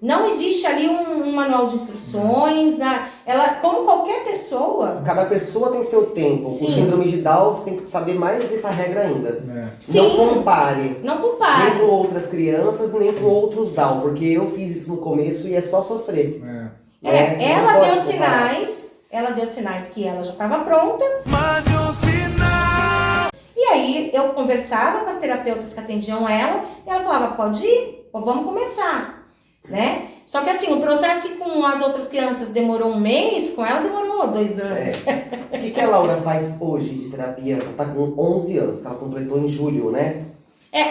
Não existe ali um manual de instruções, ela, como qualquer pessoa... Cada pessoa tem seu tempo. Sim. Com síndrome de Down, você tem que saber mais dessa regra ainda. Sim. Não compare. Não compare. Nem com outras crianças, nem com outros Down. Porque eu fiz isso no começo e é só sofrer. Ela deu sinais que ela já estava pronta. Mande um sinal. E aí eu conversava com as terapeutas que atendiam ela e ela falava: pode ir, ou vamos começar, né? Só que assim, o processo que com as outras crianças demorou 1 mês, com ela demorou 2 anos. O que a Laura faz hoje de terapia? Ela tá com 11 anos, que ela completou em julho, né?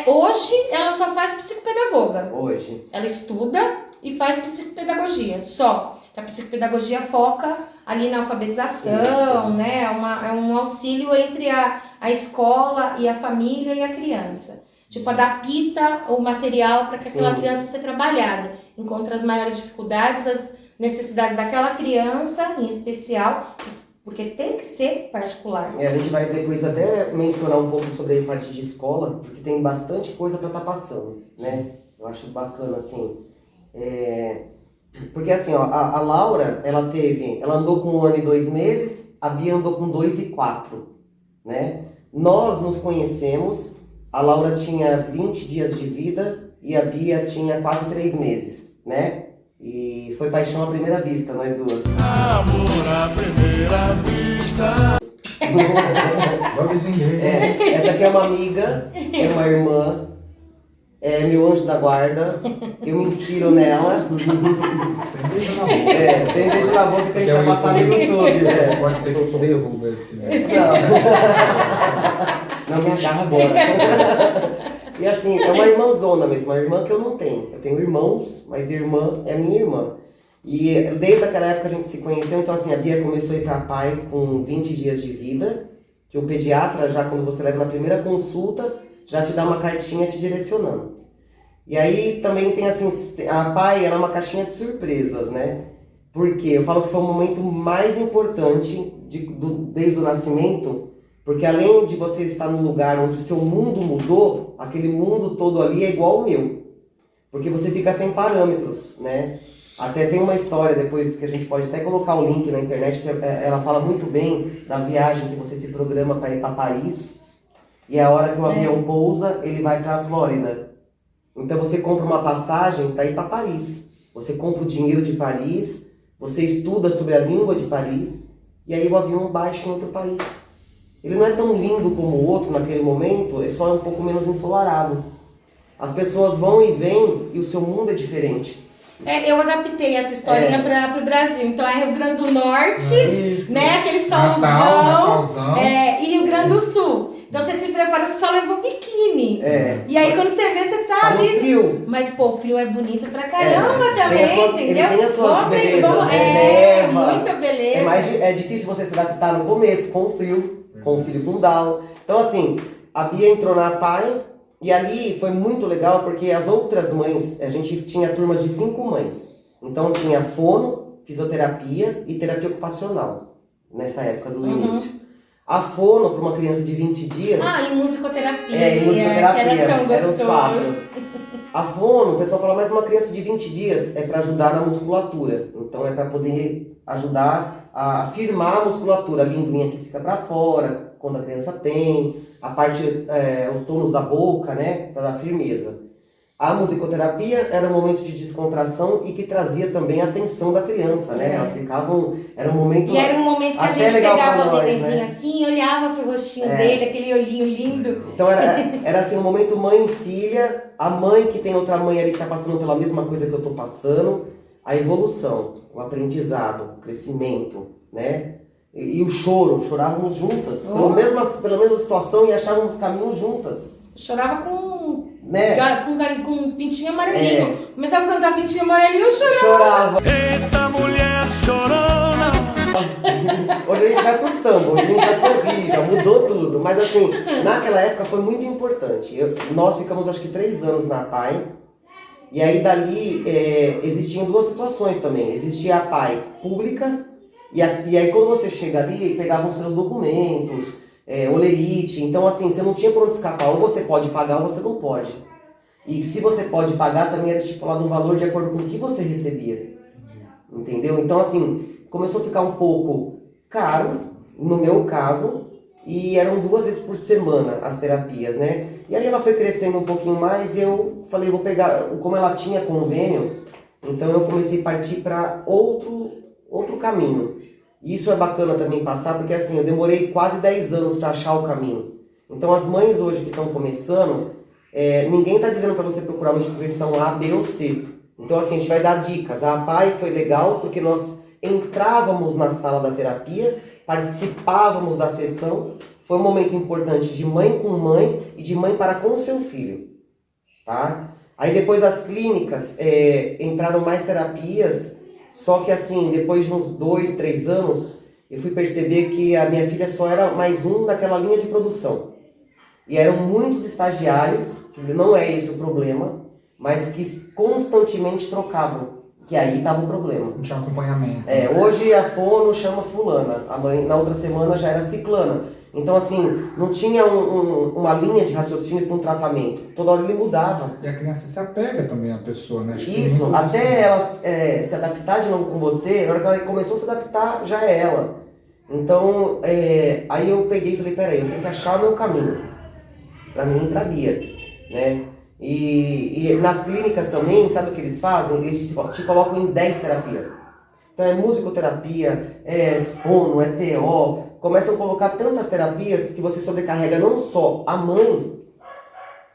Hoje ela só faz psicopedagoga. Hoje. Ela estuda e faz psicopedagogia, só. A psicopedagogia foca ali na alfabetização, né? É um auxílio entre a escola e a família e a criança. Tipo, adapta o material para que aquela criança seja trabalhada. Encontra as maiores dificuldades, as necessidades daquela criança em especial, porque tem que ser particular. A gente vai depois até mencionar um pouco sobre a parte de escola, porque tem bastante coisa para estar passando, né? Eu acho bacana, assim. Porque assim, ó, a Laura, ela andou com 1 ano e 2 meses, a Bia andou com 2 e 4, né? Nós nos conhecemos, a Laura tinha 20 dias de vida e a Bia tinha quase 3 meses, né? E foi paixão à primeira vista, nós duas. Amor à primeira vista. Vai vizinho. Essa aqui é uma amiga, é uma irmã, é meu anjo da guarda. Eu me inspiro nela. Sem beijo na boca. Sem beijo na boca que a gente vai passar no YouTube. Pode ser que eu derruba esse. Não me agarra agora. E assim, é uma irmãzona mesmo, uma irmã que eu não tenho. Eu tenho irmãos, mas irmã é minha irmã. E desde aquela época a gente se conheceu, então assim, a Bia começou a ir para pai com 20 dias de vida, que o pediatra já, quando você leva na primeira consulta, já te dá uma cartinha te direcionando. E aí também tem assim, a pai ela é uma caixinha de surpresas, né? Porque eu falo que foi o momento mais importante desde o nascimento, porque além de você estar num lugar onde o seu mundo mudou, aquele mundo todo ali é igual ao meu. Porque você fica sem parâmetros, né? Até tem uma história depois que a gente pode até colocar o link na internet, que ela fala muito bem da viagem que você se programa para ir para Paris. E a hora que o avião pousa, ele vai para a Flórida. Então você compra uma passagem para ir para Paris. Você compra o dinheiro de Paris, você estuda sobre a língua de Paris, e aí o avião baixa em outro país. Ele não é tão lindo como o outro naquele momento, é só um pouco menos ensolarado. As pessoas vão e vêm e o seu mundo é diferente. Eu adaptei essa historinha para o Brasil. Então é Rio Grande do Norte, Isso. né? Aquele solzão. Natalzão. E Rio Grande do Sul. Então você se prepara, você só leva o biquíni. E aí quando você vê, você tá ali. No frio. Mas pô, o frio é bonito pra caramba também, entendeu? Ele tem as suas belezas, muita beleza. É difícil você se adaptar no começo, com o frio, com o filho com Down. Então assim, a Bia entrou na PAI e ali foi muito legal porque as outras mães, a gente tinha turmas de 5 mães. Então tinha fono, fisioterapia e terapia ocupacional, nessa época do início. A fono para uma criança de 20 dias... e musicoterapia. E musicoterapia, que era tão eram os 4. gostoso. A fono, o pessoal fala, mas uma criança de 20 dias é para ajudar na musculatura. Então é para poder ajudar a firmar a musculatura, a linguinha que fica para fora, quando a criança tem, a parte, o tônus da boca, né, para dar firmeza. A musicoterapia era um momento de descontração e que trazia também a atenção da criança, né? Elas ficavam... Era um momento... E era um momento que a gente pegava o nenenzinho assim, olhava pro rostinho dele, aquele olhinho lindo. Então era assim, um momento mãe e filha, a mãe que tem outra mãe ali que tá passando pela mesma coisa que eu tô passando, a evolução, o aprendizado, o crescimento, né? E o choro, chorávamos juntas, pela mesma situação e achávamos caminhos juntas. Chorava com pintinho amarelinho. Começava a cantar pintinho amarelinho, eu chorava. Eita mulher chorona. Hoje a gente vai pro samba, hoje a gente já sorri, já mudou tudo. Mas assim, naquela época foi muito importante. Nós ficamos acho que 3 anos na PAI. E aí dali existiam 2 situações também. Existia a PAI pública. E aí quando você chega ali, pegavam os seus documentos, olerite. Então assim, você não tinha por onde escapar. Ou você pode pagar ou você não pode. E se você pode pagar, também era estipulado um valor de acordo com o que você recebia. Entendeu? Então assim, começou a ficar um pouco caro, no meu caso. E eram 2 vezes por semana as terapias, né? E aí ela foi crescendo um pouquinho mais e eu falei, vou pegar... Como ela tinha convênio, então eu comecei a partir para outro caminho. E isso é bacana também passar, porque assim, eu demorei quase 10 anos para achar o caminho. Então as mães hoje que estão começando, ninguém está dizendo para você procurar uma instituição A, B ou C. Então assim, a gente vai dar dicas. A PAI foi legal porque nós entrávamos na sala da terapia, participávamos da sessão. Foi um momento importante de mãe com mãe e de mãe para com o seu filho. Tá? Aí depois as clínicas entraram mais terapias. Só que assim, depois de uns 2, 3 anos, eu fui perceber que a minha filha só era mais um naquela linha de produção. E eram muitos estagiários, que não é esse o problema, mas que constantemente trocavam. Que aí estava o problema. Não tinha acompanhamento. Hoje a fono chama fulana, a mãe na outra semana já era ciclana. Então assim, não tinha uma linha de raciocínio para um tratamento. Toda hora ele mudava. E a criança se apega também à pessoa, né? Acho isso, até ela se adaptar de novo com você, na hora que ela começou a se adaptar, já é ela. Então, aí eu peguei e falei, peraí, eu tenho que achar o meu caminho. Pra mim e pra Bia, né? E nas clínicas também, sabe o que eles fazem? Eles te colocam em 10 terapias. Então é musicoterapia, é fono, é TO. Começam a colocar tantas terapias que você sobrecarrega não só a mãe,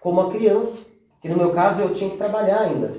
como a criança. Que no meu caso eu tinha que trabalhar ainda.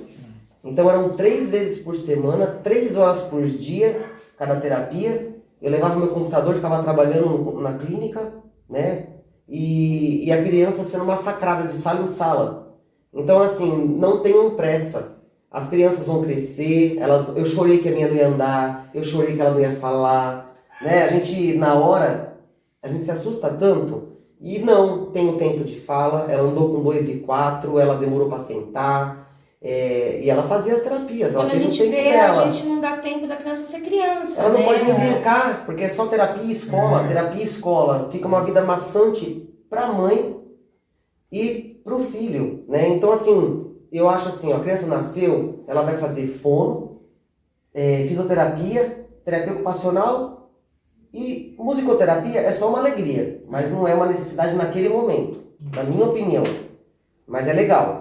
Então eram 3 vezes por semana, 3 horas por dia, cada terapia. Eu levava meu computador, ficava trabalhando na clínica, né? E a criança sendo massacrada de sala em sala. Então assim, não tenham pressa. As crianças vão crescer, eu chorei que a minha não ia andar, eu chorei que ela não ia falar, né? A gente, na hora, a gente se assusta tanto e não tem o tempo de fala. Ela andou com 2 e 4, ela demorou para sentar, e ela fazia as terapias, ela Quando a teve o gente tempo vê, dela. a gente não dá tempo da criança ser criança, Ela não né? pode nem brincar, porque é só terapia e escola, terapia e escola. Fica uma vida maçante para a mãe e para o filho, né? Então, assim, eu acho assim, ó, a criança nasceu, ela vai fazer fono, fisioterapia, terapia ocupacional e musicoterapia é só uma alegria, mas não é uma necessidade naquele momento, na minha opinião. Mas é legal.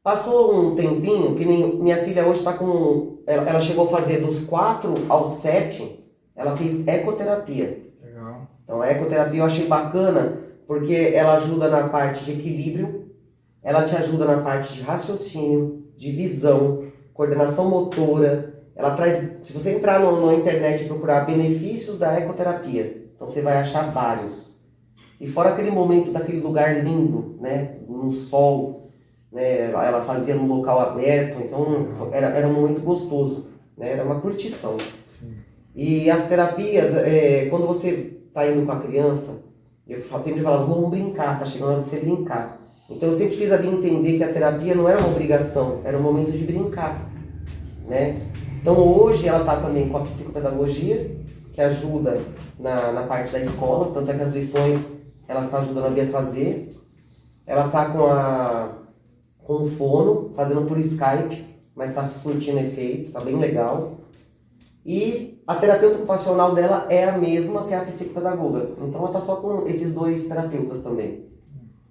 Passou um tempinho, que nem minha filha hoje está com... Ela chegou a fazer dos 4 aos 7, ela fez ecoterapia. Legal. Então a ecoterapia eu achei bacana, porque ela ajuda na parte de equilíbrio, ela te ajuda na parte de raciocínio, de visão, coordenação motora. Ela traz, se você entrar na internet e procurar benefícios da ecoterapia, então você vai achar vários. E fora aquele momento daquele lugar lindo, né, no sol, né, ela fazia num local aberto, então era um momento gostoso, né, era uma curtição. Sim. E as terapias, quando você está indo com a criança, eu sempre falava, vamos brincar, tá chegando a hora de você brincar. Então eu sempre fiz a Bia entender que a terapia não era uma obrigação, era um momento de brincar, né? Então hoje ela está também com a psicopedagogia, que ajuda na parte da escola, tanto é que as lições ela está ajudando a Bia a fazer. Ela está com o fono, fazendo por Skype, mas está surtindo efeito, está bem legal. E a terapeuta ocupacional dela é a mesma que a psicopedagoga, então ela está só com esses 2 terapeutas também.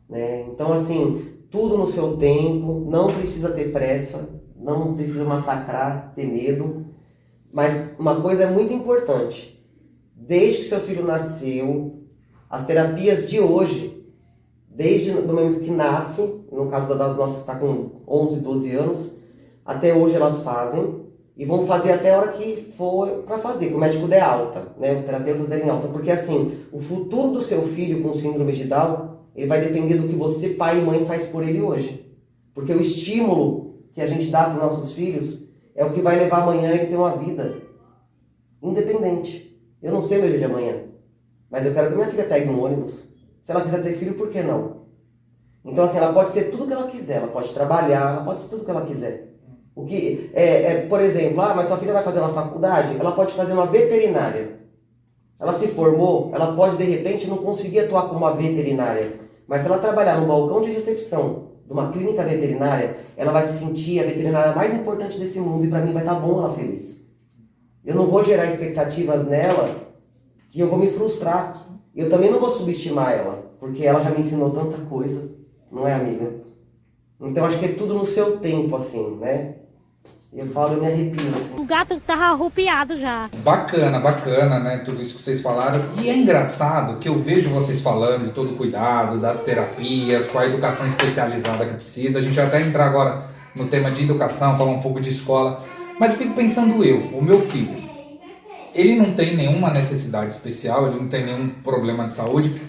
Né? Então, assim, tudo no seu tempo, não precisa ter pressa, não precisa massacrar, ter medo. Mas uma coisa é muito importante: desde que seu filho nasceu, as terapias de hoje, desde o momento que nasce, no caso das nossas está com 11, 12 anos, até hoje elas fazem e vão fazer até a hora que for para fazer, que o médico der alta, né? Os terapeutas derem alta, porque assim, o futuro do seu filho com síndrome de Down, ele vai depender do que você, pai e mãe, faz por ele hoje. Porque o estímulo que a gente dá para os nossos filhos é o que vai levar amanhã ele ter uma vida independente. Eu não sei o meu dia de amanhã, mas eu quero que minha filha pegue um ônibus. Se ela quiser ter filho, por que não? Então, assim, ela pode ser tudo que ela quiser, ela pode trabalhar, ela pode ser tudo que ela quiser. O que por exemplo, mas sua filha vai fazer uma faculdade, ela pode fazer uma veterinária. Ela se formou, ela pode de repente não conseguir atuar como uma veterinária, mas se ela trabalhar no balcão de recepção de uma clínica veterinária, ela vai se sentir a veterinária mais importante desse mundo e para mim vai estar bom ela feliz. Eu não vou gerar expectativas nela que eu vou me frustrar. Eu também não vou subestimar ela, porque ela já me ensinou tanta coisa, não é, amiga? Então acho que é tudo no seu tempo, assim, né? Eu falo, eu me arrepio, assim. O gato tava arrupiado já. Bacana, né? Tudo isso que vocês falaram. E é engraçado que eu vejo vocês falando de todo o cuidado, das terapias, com a educação especializada que precisa. A gente vai até entrar agora no tema de educação, falar um pouco de escola. Mas eu fico pensando o meu filho, ele não tem nenhuma necessidade especial, ele não tem nenhum problema de saúde.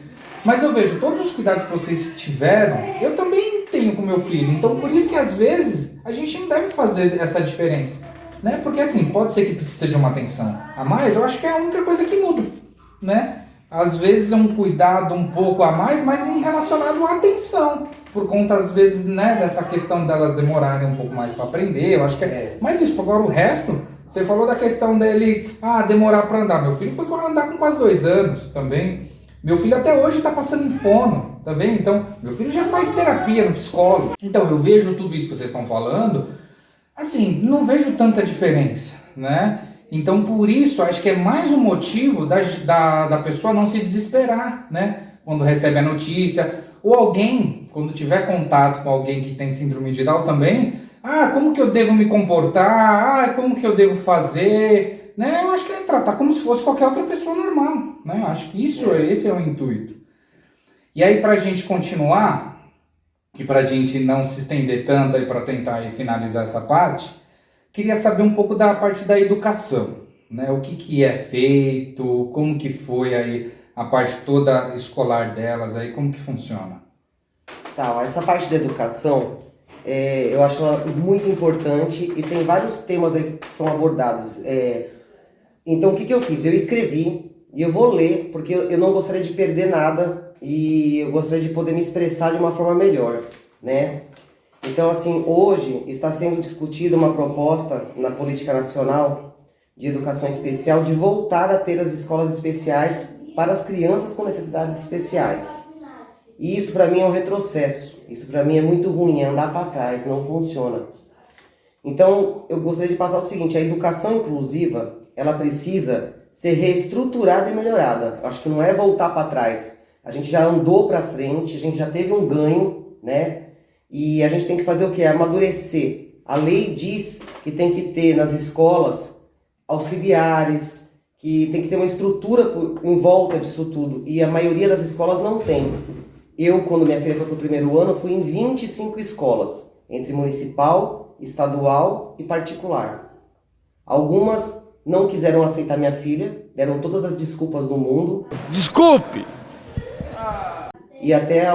Mas eu vejo todos os cuidados que vocês tiveram, eu também tenho com meu filho. Então por isso que às vezes a gente não deve fazer essa diferença, né? Porque assim, pode ser que precise de uma atenção a mais, eu acho que é a única coisa que muda, né? Às vezes é um cuidado um pouco a mais, mas em relacionado à atenção, por conta às vezes, né, dessa questão delas demorarem um pouco mais para aprender, eu acho que é mais isso. Agora o resto, você falou da questão dele, demorar para andar. Meu filho foi andar com quase 2 anos também. Meu filho até hoje está passando em fono também, então meu filho já faz terapia no psicólogo. Então eu vejo tudo isso que vocês estão falando, assim, não vejo tanta diferença, né? Então por isso acho que é mais um motivo da pessoa não se desesperar, né? Quando recebe a notícia, ou alguém quando tiver contato com alguém que tem síndrome de Down também, como que eu devo me comportar? Como que eu devo fazer? Né? Eu acho que é tratar como se fosse qualquer outra pessoa normal, né? Eu acho que esse é o intuito. E aí, para a gente continuar, e para a gente não se estender tanto aí para tentar aí finalizar essa parte, queria saber um pouco da parte da educação, né? O que é feito, como que foi aí a parte toda escolar delas aí, como que funciona? Tá, essa parte da educação, eu acho ela muito importante e tem vários temas aí que são abordados. Então, o que eu fiz? Eu escrevi e eu vou ler, porque eu não gostaria de perder nada e eu gostaria de poder me expressar de uma forma melhor, né? Então, assim, hoje está sendo discutida uma proposta na Política Nacional de Educação Especial de voltar a ter as escolas especiais para as crianças com necessidades especiais. E isso para mim é um retrocesso, isso para mim é muito ruim, é andar para trás, não funciona. Então, eu gostaria de passar o seguinte, a educação inclusiva, ela precisa ser reestruturada e melhorada. Acho que não é voltar para trás. A gente já andou para frente, a gente já teve um ganho, né? E a gente tem que fazer o quê? Amadurecer. A lei diz que tem que ter nas escolas auxiliares, que tem que ter uma estrutura em volta disso tudo. E a maioria das escolas não tem. Eu, quando minha filha foi para o primeiro ano, fui em 25 escolas, entre municipal, estadual e particular. Algumas não quiseram aceitar minha filha, deram todas as desculpas do mundo. Desculpe! E até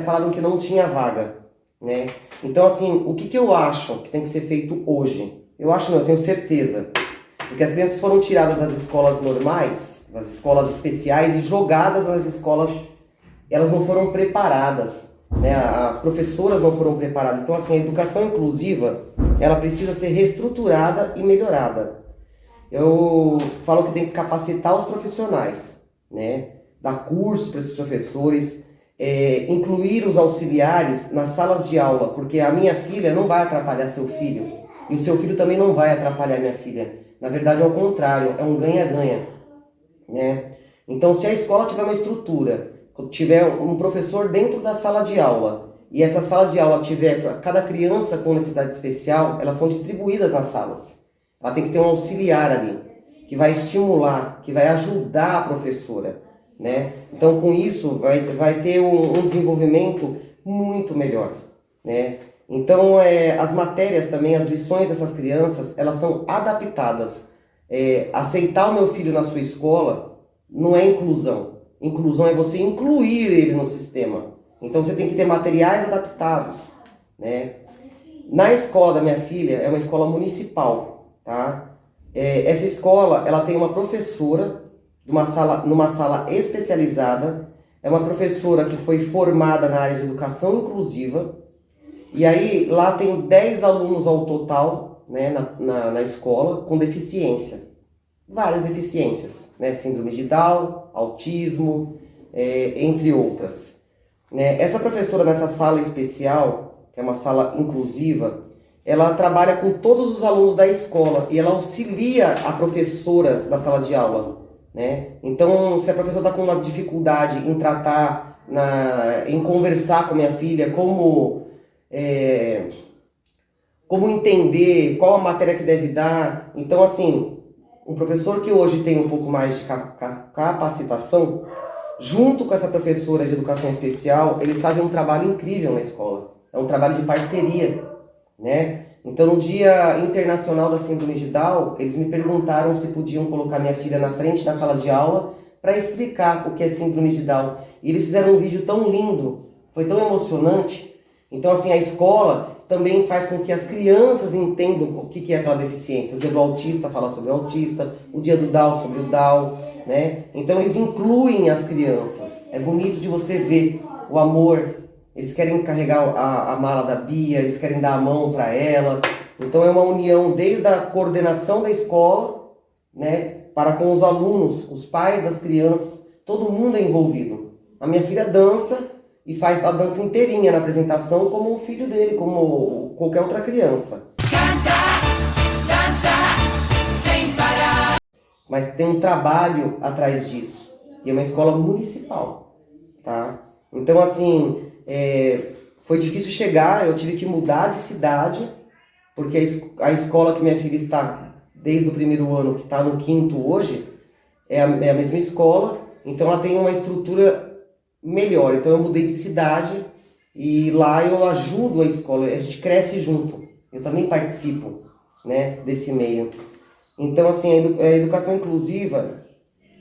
falaram que não tinha vaga, né? Então, assim, o que eu acho que tem que ser feito hoje? Eu acho não, eu tenho certeza. Porque as crianças foram tiradas das escolas normais, das escolas especiais e jogadas nas escolas, elas não foram preparadas, né? As professoras não foram preparadas. Então, assim, a educação inclusiva, ela precisa ser reestruturada e melhorada. Eu falo que tem que capacitar os profissionais, né? Dar curso para esses professores, incluir os auxiliares nas salas de aula, porque a minha filha não vai atrapalhar seu filho, e o seu filho também não vai atrapalhar minha filha. Na verdade, é o contrário, é um ganha-ganha, né? Então, se a escola tiver uma estrutura, tiver um professor dentro da sala de aula, e essa sala de aula tiver, cada criança com necessidade especial, elas são distribuídas nas salas. Ela tem que ter um auxiliar ali, que vai estimular, que vai ajudar a professora, né? Então, com isso, vai ter um desenvolvimento muito melhor, né? Então, as matérias também, as lições dessas crianças, elas são adaptadas. Aceitar o meu filho na sua escola não é inclusão. Inclusão é você incluir ele no sistema. Então, você tem que ter materiais adaptados, né? Na escola da minha filha, é uma escola municipal, tá? Essa escola, ela tem uma professora numa sala especializada. É uma professora que foi formada na área de educação inclusiva. E aí, lá tem 10 alunos ao total, né, na escola, com deficiência. Várias deficiências, né? Síndrome de Down, autismo, entre outras. Né? Essa professora nessa sala especial, que é uma sala inclusiva, ela trabalha com todos os alunos da escola e ela auxilia a professora da sala de aula, né? Então, se a professora está com uma dificuldade em tratar, em conversar com a minha filha, como entender, qual a matéria que deve dar. Então, assim, um professor que hoje tem um pouco mais de capacitação, junto com essa professora de educação especial, eles fazem um trabalho incrível na escola. É um trabalho de parceria, né? Então, no Dia Internacional da Síndrome de Down, eles me perguntaram se podiam colocar minha filha na frente da sala de aula para explicar o que é síndrome de Down. E eles fizeram um vídeo tão lindo, foi tão emocionante. Então, assim, a escola também faz com que as crianças entendam o que é aquela deficiência. O dia do autista fala sobre o autista, o dia do Down sobre o Down, né? Então, eles incluem as crianças. É bonito de você ver o amor. Eles querem carregar a mala da Bia, eles querem dar a mão para ela. Então, é uma união desde a coordenação da escola, né, para com os alunos, os pais das crianças, todo mundo é envolvido. A minha filha dança e faz a dança inteirinha na apresentação como o filho dele, como qualquer outra criança. Canta, dança, sem parar. Mas tem um trabalho atrás disso. E é uma escola municipal, tá? Então, assim, Foi difícil chegar, eu tive que mudar de cidade, porque a escola que minha filha está desde o primeiro ano, que está no 5º hoje, é a mesma escola, então ela tem uma estrutura melhor. Então eu mudei de cidade e lá eu ajudo a escola, a gente cresce junto. Eu também participo, né, desse meio. Então, assim, a educação inclusiva,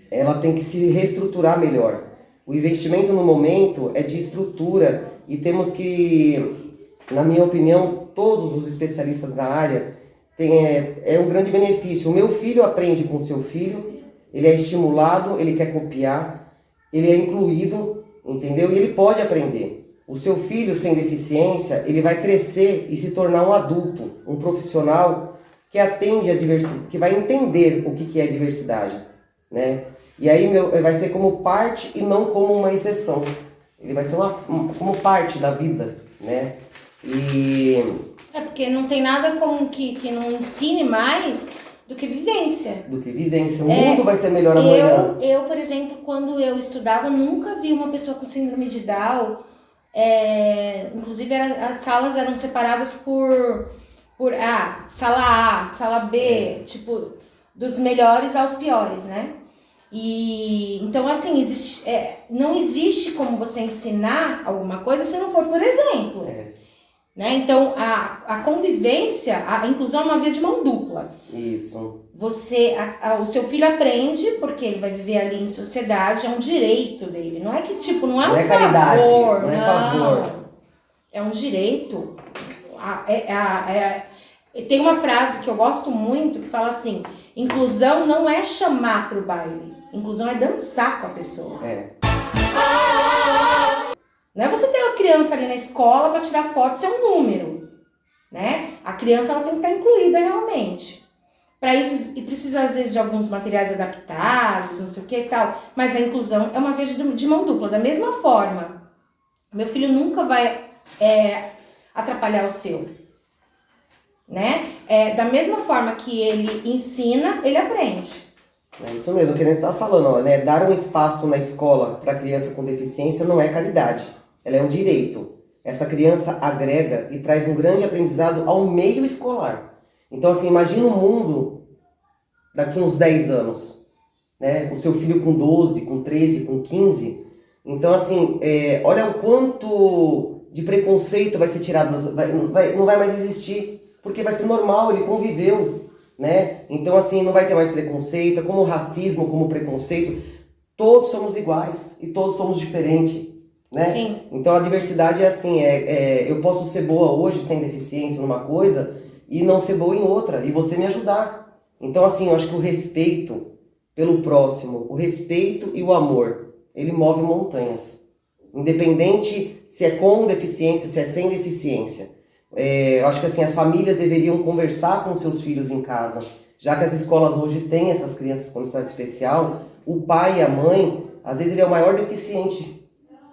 ela tem que se reestruturar melhor. O investimento no momento é de estrutura e temos que, na minha opinião, todos os especialistas da área é um grande benefício. O meu filho aprende com o seu filho, ele é estimulado, ele quer copiar, ele é incluído, entendeu? E ele pode aprender. O seu filho sem deficiência, ele vai crescer e se tornar um adulto, um profissional que atende a diversidade, que vai entender o que é diversidade, né? E aí vai ser como parte e não como uma exceção. Ele vai ser como parte da vida, né? É porque não tem nada como que não ensine mais do que vivência. O mundo vai ser melhor amanhã. Eu, por exemplo, quando eu estudava, nunca vi uma pessoa com síndrome de Down. Inclusive as salas eram separadas por sala A, sala B, tipo, dos melhores aos piores, né? E então, assim, não existe como você ensinar alguma coisa se não for por exemplo. Né? Então, a convivência, a inclusão é uma via de mão dupla. Isso. O seu filho aprende, porque ele vai viver ali em sociedade, é um direito dele. Não é que, tipo, não é um caridade, favor. não é favor. É um direito. Tem uma frase que eu gosto muito, que fala assim, inclusão não é chamar pro baile, inclusão é dançar com a pessoa. Não é você ter uma criança ali na escola para tirar foto, ser um número, né? A criança ela tem que estar incluída realmente. Para isso, e precisa às vezes de alguns materiais adaptados, não sei o que e tal, mas a inclusão é uma via de mão dupla. Da mesma forma, meu filho nunca vai atrapalhar o seu, né? Da mesma forma que ele ensina, ele aprende. É isso mesmo, o que a gente tá falando, ó, né? Dar um espaço na escola para criança com deficiência não é caridade. Ela é um direito. Essa criança agrega e traz um grande aprendizado ao meio escolar. Então, assim, imagina um mundo daqui uns 10 anos, né? O seu filho com 12, com 13, com 15. Então, assim, olha o quanto de preconceito vai ser tirado, não vai mais existir, porque vai ser normal, ele conviveu, né? Então, assim, não vai ter mais preconceito, como racismo, como preconceito. Todos somos iguais e todos somos diferentes. Né? Sim. Então a diversidade é assim, eu posso ser boa hoje sem deficiência numa coisa e não ser boa em outra, e você me ajudar. Então assim, eu acho que o respeito pelo próximo, o respeito e o amor, ele move montanhas. Independente se é com deficiência, se é sem deficiência. Eu acho que assim, as famílias deveriam conversar com seus filhos em casa. Já que as escolas hoje têm essas crianças com necessidade especial, o pai e a mãe, às vezes ele é o maior deficiente.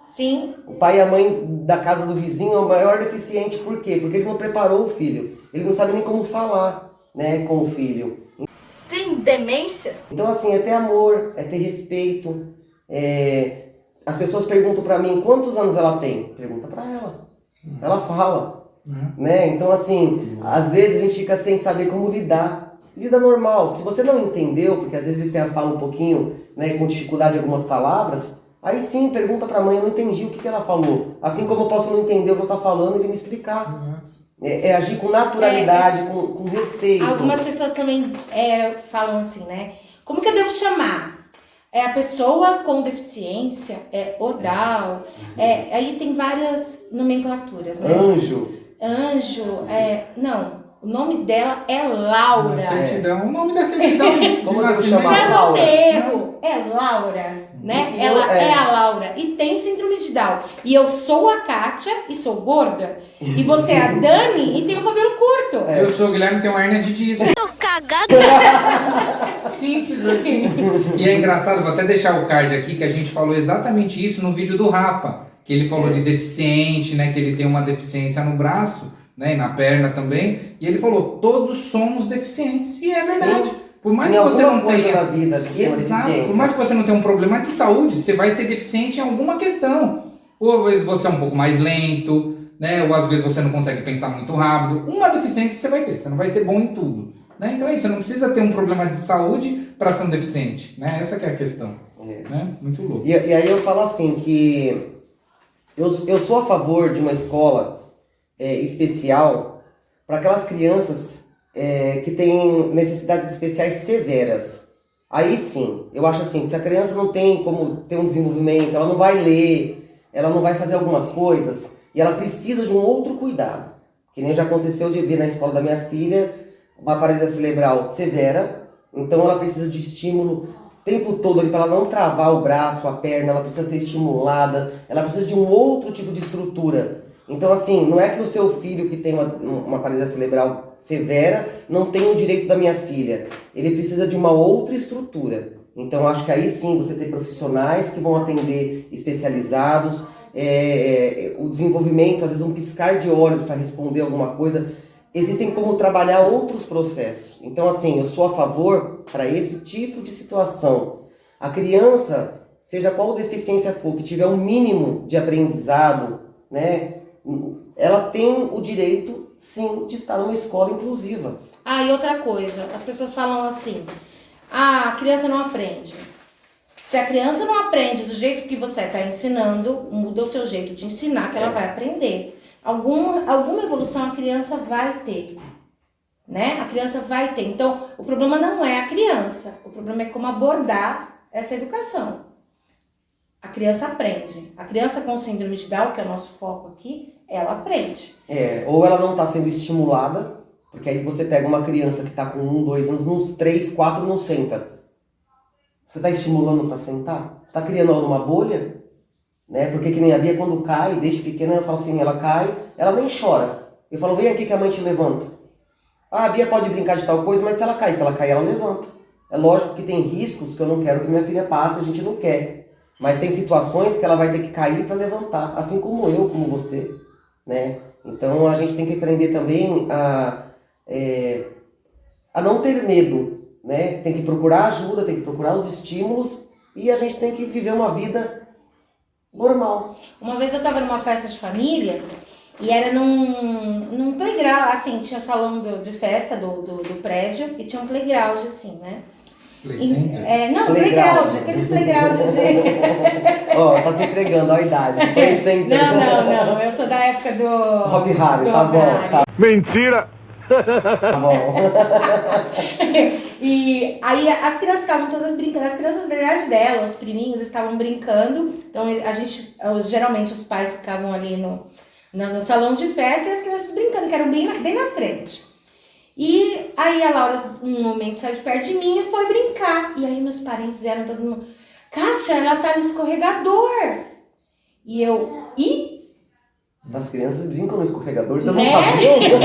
Sim. O pai e a mãe da casa do vizinho é o maior deficiente. Por quê? Porque ele não preparou o filho. Ele não sabe nem como falar, né, com o filho. Tem demência? Então, assim, é ter amor, é ter respeito. As pessoas perguntam pra mim quantos anos ela tem. Pergunta pra ela. Ela fala. Né? Então, assim, às vezes a gente fica sem saber como lidar. Lida normal. Se você não entendeu, porque às vezes eles têm a fala um pouquinho, né, com dificuldade em algumas palavras, aí sim, pergunta pra mãe, eu não entendi o que ela falou. Assim como eu posso não entender o que eu tô falando, ele me explicar. Agir com naturalidade, com respeito. Algumas pessoas também falam assim, né? Como que eu devo chamar? A pessoa com deficiência, o Down, aí tem várias nomenclaturas, né? Anjo, não. O nome dela é Laura. Certidão, o nome da certidão. Como eu devo Pra chamar? não Laura. ter erro, é Laura, né? Ela é a Laura e tem síndrome de Down. E eu sou a Kátia e sou gorda. E você é a Dani e tem o cabelo curto. Eu sou o Guilherme, tenho uma hernia de disco. Tô cagada. Simples assim. E é engraçado, vou até deixar o card aqui, que a gente falou exatamente isso no vídeo do Rafa. Que ele falou de deficiente, né? Que ele tem uma deficiência no braço, né? E na perna também. E ele falou, todos somos deficientes. E é verdade. Sim. Por mais Em que você alguma não coisa tenha... na vida, a gente tem uma Exato. deficiência. Por mais que você não tenha um problema de saúde, você vai ser deficiente em alguma questão. Ou às vezes você é um pouco mais lento, né? Ou às vezes você não consegue pensar muito rápido. Uma deficiência você vai ter, você não vai ser bom em tudo, né? Então é isso, você não precisa ter um problema de saúde para ser um deficiente, né? Essa que é a questão, né? Muito louco. E aí eu falo assim, que eu sou a favor de uma escola especial para aquelas crianças que têm necessidades especiais severas. Aí sim, eu acho assim, se a criança não tem como ter um desenvolvimento, ela não vai ler, ela não vai fazer algumas coisas, e ela precisa de um outro cuidado. Que nem já aconteceu de ver na escola da minha filha uma paralisia cerebral severa, então ela precisa de estímulo o tempo todo ali para ela não travar o braço, a perna, ela precisa ser estimulada, ela precisa de um outro tipo de estrutura. Então assim, não é que o seu filho que tem uma paralisia cerebral severa não tem o direito da minha filha, ele precisa de uma outra estrutura. Então acho que aí sim você tem profissionais que vão atender especializados, o desenvolvimento, às vezes um piscar de olhos para responder alguma coisa. Existem como trabalhar outros processos. Então, assim, eu sou a favor para esse tipo de situação. A criança, seja qual deficiência for, que tiver um mínimo de aprendizado, né, ela tem o direito, sim, de estar numa escola inclusiva. Ah, e outra coisa, as pessoas falam assim, a criança não aprende. Se a criança não aprende do jeito que você está ensinando, muda o seu jeito de ensinar que ela vai aprender. Alguma evolução a criança vai ter, né? A criança vai ter. Então, o problema não é a criança, o problema é como abordar essa educação. A criança aprende. A criança com síndrome de Down, que é o nosso foco aqui, ela aprende. Ou ela não está sendo estimulada, porque aí você pega uma criança que está com 1, 2 anos, nos 3, 4 não senta. Você está estimulando para sentar? Você está criando ela numa bolha? Né? Porque que nem a Bia, quando cai, desde pequena, eu falo assim, ela cai, ela nem chora. Eu falo, vem aqui que a mãe te levanta. Ah, a Bia pode brincar de tal coisa, mas se ela cair, ela levanta. É lógico que tem riscos que eu não quero que minha filha passe, a gente não quer. Mas tem situações que ela vai ter que cair para levantar, assim como eu, como você, né? Então a gente tem que aprender também a não ter medo, né? Tem que procurar ajuda, tem que procurar os estímulos e a gente tem que viver uma vida normal. Uma vez eu estava numa festa de família e era num playground, assim, tinha o salão de festa do prédio e tinha um playground, assim, né? Play Center? Não, playground, aqueles playgrounds de... Ó, tá se entregando, ó a idade. Play Center. Não, eu sou da época do... Hop Harry, do tá Hop bom, Harry. tá Mentira! Tá bom. E aí as crianças estavam todas brincando, as crianças da idade dela, os priminhos estavam brincando, então geralmente os pais ficavam ali no salão de festa e as crianças brincando, que eram bem na frente. E aí a Laura, um momento, saiu de perto de mim e foi brincar. E aí meus parentes eram todo mundo, Kátia, ela tá no escorregador. E eu, As crianças brincam no escorregador, vocês Né? não sabiam?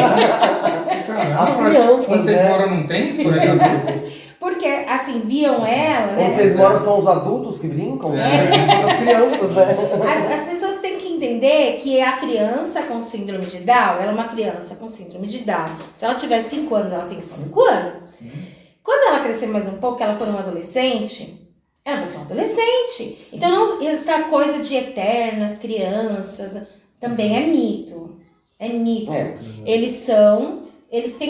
Caramba, As crianças, onde vocês né? moram não tem escorregador? porque assim, viam ela, né? Onde vocês moram são os adultos que brincam, né? As crianças, né? As pessoas têm que entender que a criança com síndrome de Down, ela é uma criança com síndrome de Down. Se ela tiver 5 anos, ela tem 5 anos. Sim. Quando ela crescer mais um pouco, ela for uma adolescente, ela vai ser uma adolescente. Então, não, essa coisa de eternas crianças também é mito. É mito. Eles têm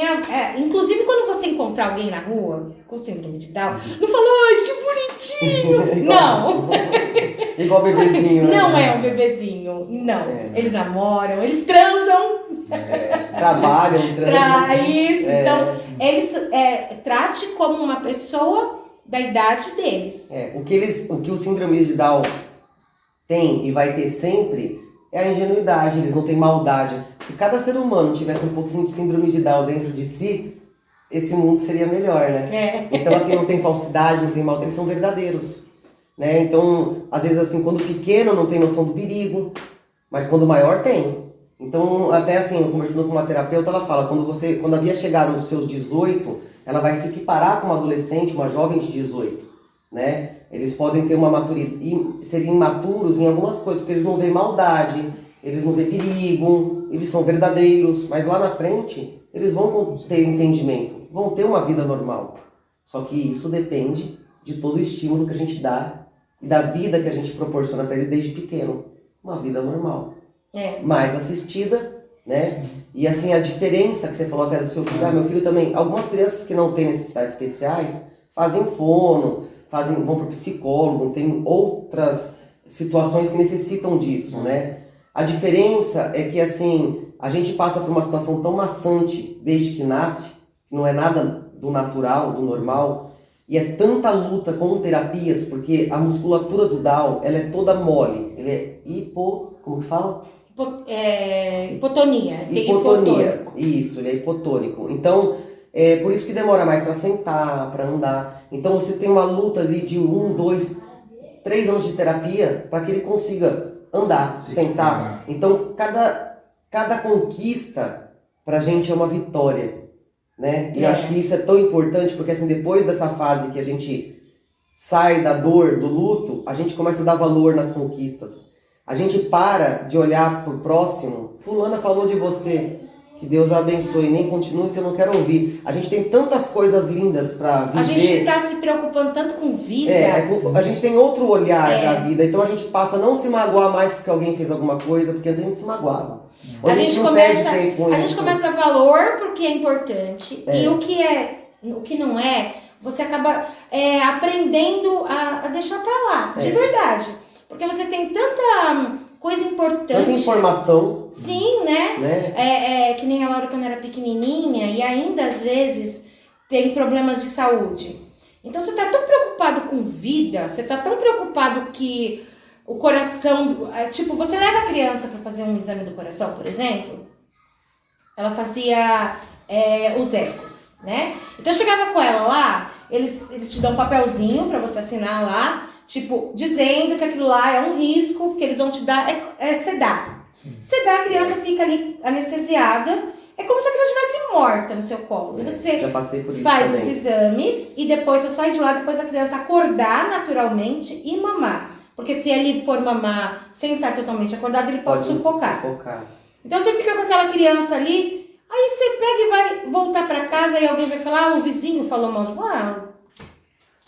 inclusive quando você encontrar alguém na rua com síndrome de Down, não fala, ai, que bonitinho. Não. Igual bebezinho, né? Não é um bebezinho. Não. Eles namoram, eles transam. Trabalham, Isso. Então, eles trate como uma pessoa da idade deles. O que o síndrome de Down tem e vai ter sempre é a ingenuidade, eles não têm maldade. Se cada ser humano tivesse um pouquinho de síndrome de Down dentro de si, esse mundo seria melhor, né? Então, assim, não tem falsidade, não tem maldade, eles são verdadeiros, né? Então, às vezes, assim, quando pequeno não tem noção do perigo, mas quando maior tem. Então, até assim, eu conversando com uma terapeuta, ela fala, quando a Bia chegar nos seus 18, ela vai se equiparar com uma adolescente, uma jovem de 18, né? Eles podem ter uma maturidade, serem imaturos em algumas coisas, porque eles não veem maldade, eles não veem perigo, eles são verdadeiros, mas lá na frente, eles vão ter entendimento, vão ter uma vida normal. Só que isso depende de todo o estímulo que a gente dá e da vida que a gente proporciona para eles desde pequeno. Uma vida normal. mais assistida, né? E assim, a diferença que você falou até do seu filho, meu filho também, algumas crianças que não têm necessidades especiais fazem fono, vão para o psicólogo, tem outras situações que necessitam disso, né? A diferença é que assim, a gente passa por uma situação tão maçante desde que nasce, que não é nada do natural, do normal, e é tanta luta com terapias, porque a musculatura do Down, ela é toda mole, ele é como que fala? Hipotonia. Hipotonia, isso, ele é hipotônico. Então, é por isso que demora mais para sentar, para andar. Então você tem uma luta ali de 1, 2, 3 anos de terapia para que ele consiga andar, sentar. Então, cada conquista pra gente é uma vitória, né? E eu acho que isso é tão importante, porque assim, depois dessa fase que a gente sai da dor, do luto, a gente começa a dar valor nas conquistas. A gente para de olhar pro próximo. Fulana falou de você. Que Deus a abençoe. Nem continue, que eu não quero ouvir. A gente tem tantas coisas lindas pra viver. A gente tá se preocupando tanto com vida. A gente tem outro olhar da vida. Então a gente passa a não se magoar mais porque alguém fez alguma coisa, porque antes a gente se magoava. A gente começa a valor porque é importante. E o que não é, você acaba aprendendo a deixar pra lá. De verdade. Porque você tem tanta coisa importante. Tanta informação. Sim, né? Que nem a Laura quando era pequenininha e ainda às vezes tem problemas de saúde. Então você tá tão preocupado com vida, você tá tão preocupado que o coração... Tipo, você leva a criança para fazer um exame do coração, por exemplo, ela fazia os ecos, né? Então eu chegava com ela lá, eles te dão um papelzinho para você assinar lá, tipo, dizendo que aquilo lá é um risco, que eles vão te dar, sedar. Sim. Sedar, a criança fica ali anestesiada, é como se a criança estivesse morta no seu colo. E você já passei por isso faz também. Os exames e depois você sai de lá, depois a criança acordar naturalmente e mamar. Porque se ele for mamar sem estar totalmente acordado, ele pode sufocar. Então você fica com aquela criança ali, aí você pega e vai voltar pra casa e alguém vai falar, o vizinho falou mal.